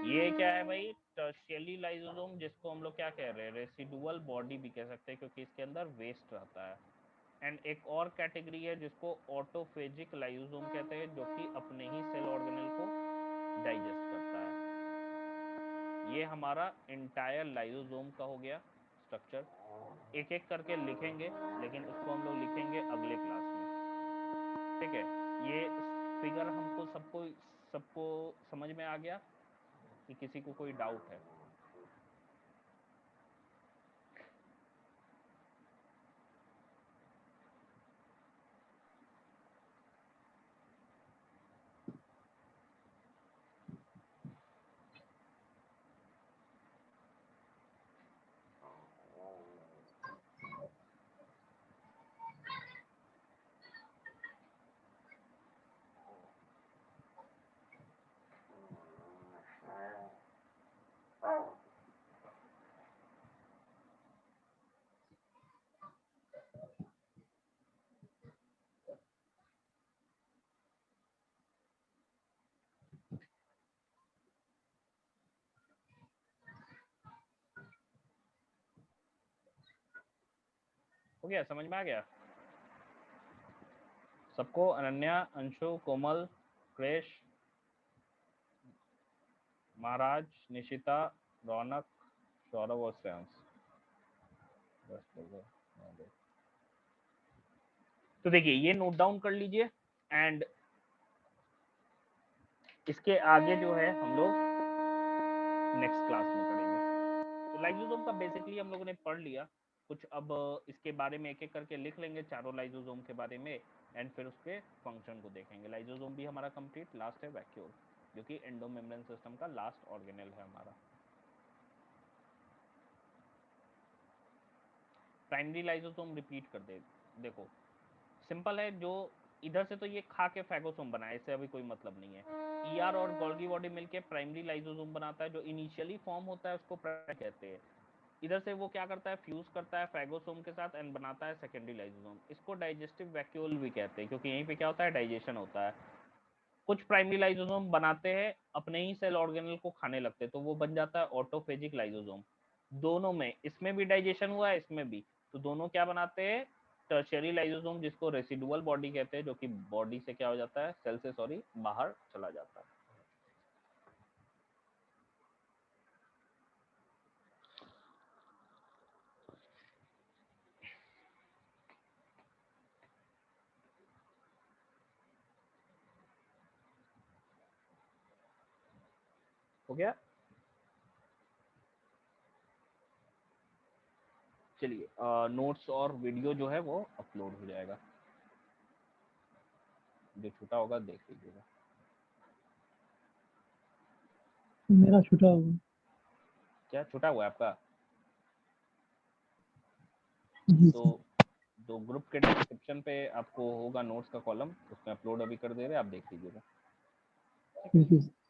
ये क्या है भाई, टर्शियरी लाइसोसोम, जिसको हम लोग क्या कह रहे हैं, रेसिडुअल बॉडी भी कह सकते हैं क्योंकि इसके अंदर वेस्ट रहता है। एंड एक और कैटेगरी है जिसको ऑटोफेजिक लाइसोसोम कहते हैं, जो कि अपने ही सेल ऑर्गेनल को डाइजेस्ट करता है। ये हमारा इंटायर लाइसोसोम का हो गया स्ट्रक्चर। एक एक करके लिखेंगे लेकिन उसको हम लोग लिखेंगे अगले क्लास में। ठीक है, ये फिगर हमको सबको सबको समझ में आ गया कि किसी को कोई डाउट है। हो गया, समझ में आ गया सबको, अनन्या, अंशु, कोमल, क्रेश, महाराज, निशिता, रौनक, सौरभ और श्रेयांश। तो देखिए ये नोट डाउन कर लीजिए एंड इसके आगे जो है हम लोग नेक्स्ट क्लास में करेंगे। लाइसोसोम का बेसिकली हम लोगों ने पढ़ लिया कुछ, अब इसके बारे में एक एक करके लिख लेंगे चारों लाइसोसोम के बारे में, एंड फिर उसके फंक्शन को देखेंगे। लाइसोसोम भी हमारा कंप्लीट, लास्ट है वैक्यूल, जो कि एंडोमेम्ब्रेन सिस्टम का लास्ट ऑर्गेनेल है हमारा। प्राइमरी लाइसोसोम रिपीट कर दे, देखो सिंपल है, जो इधर से तो ये खा के फैगोसोम बनाए, इससे अभी कोई मतलब नहीं है। ईआर और गोल्गी बॉडी मिलके प्राइमरी लाइसोसोम बनाता है, जो इनिशियली फॉर्म होता है उसको प्राइमरी कहते हैं। इधर से वो क्या करता है, फ्यूज करता है फैगोसोम के साथ एंड बनाता है सेकेंडरी लाइसोसोम। इसको डाइजेस्टिव वैक्यूल भी कहते हैं, क्योंकि यहीं पे क्या होता है, डाइजेशन होता है। कुछ प्राइमरी लाइसोसोम बनाते हैं अपने ही सेल ऑर्गेनल को खाने लगते हैं, तो वो बन जाता है ऑटोफेजिक लाइसोसोम। दोनों में, इसमें भी डाइजेशन हुआ है, इसमें भी, तो दोनों क्या बनाते हैं, टर्शियरी लाइसोसोम, जिसको रेसिडुअल बॉडी कहते हैं, जो कि बॉडी से क्या हो जाता है, सेल से सॉरी बाहर चला जाता है। हो गया? चलिए नोट्स और वीडियो जो है वो अपलोड हो जाएगा, जो छूटा होगा देख लीजिएगा। मेरा छूटा हुआ। क्या छूटा हुआ है आपका? जी तो सर। तो ग्रुप के डिस्क्रिप्शन पे आपको होगा नोट्स का कॉलम, उसमें अपलोड अभी कर दे रहे हैं, आप देख लीजिएगा। ठीक है।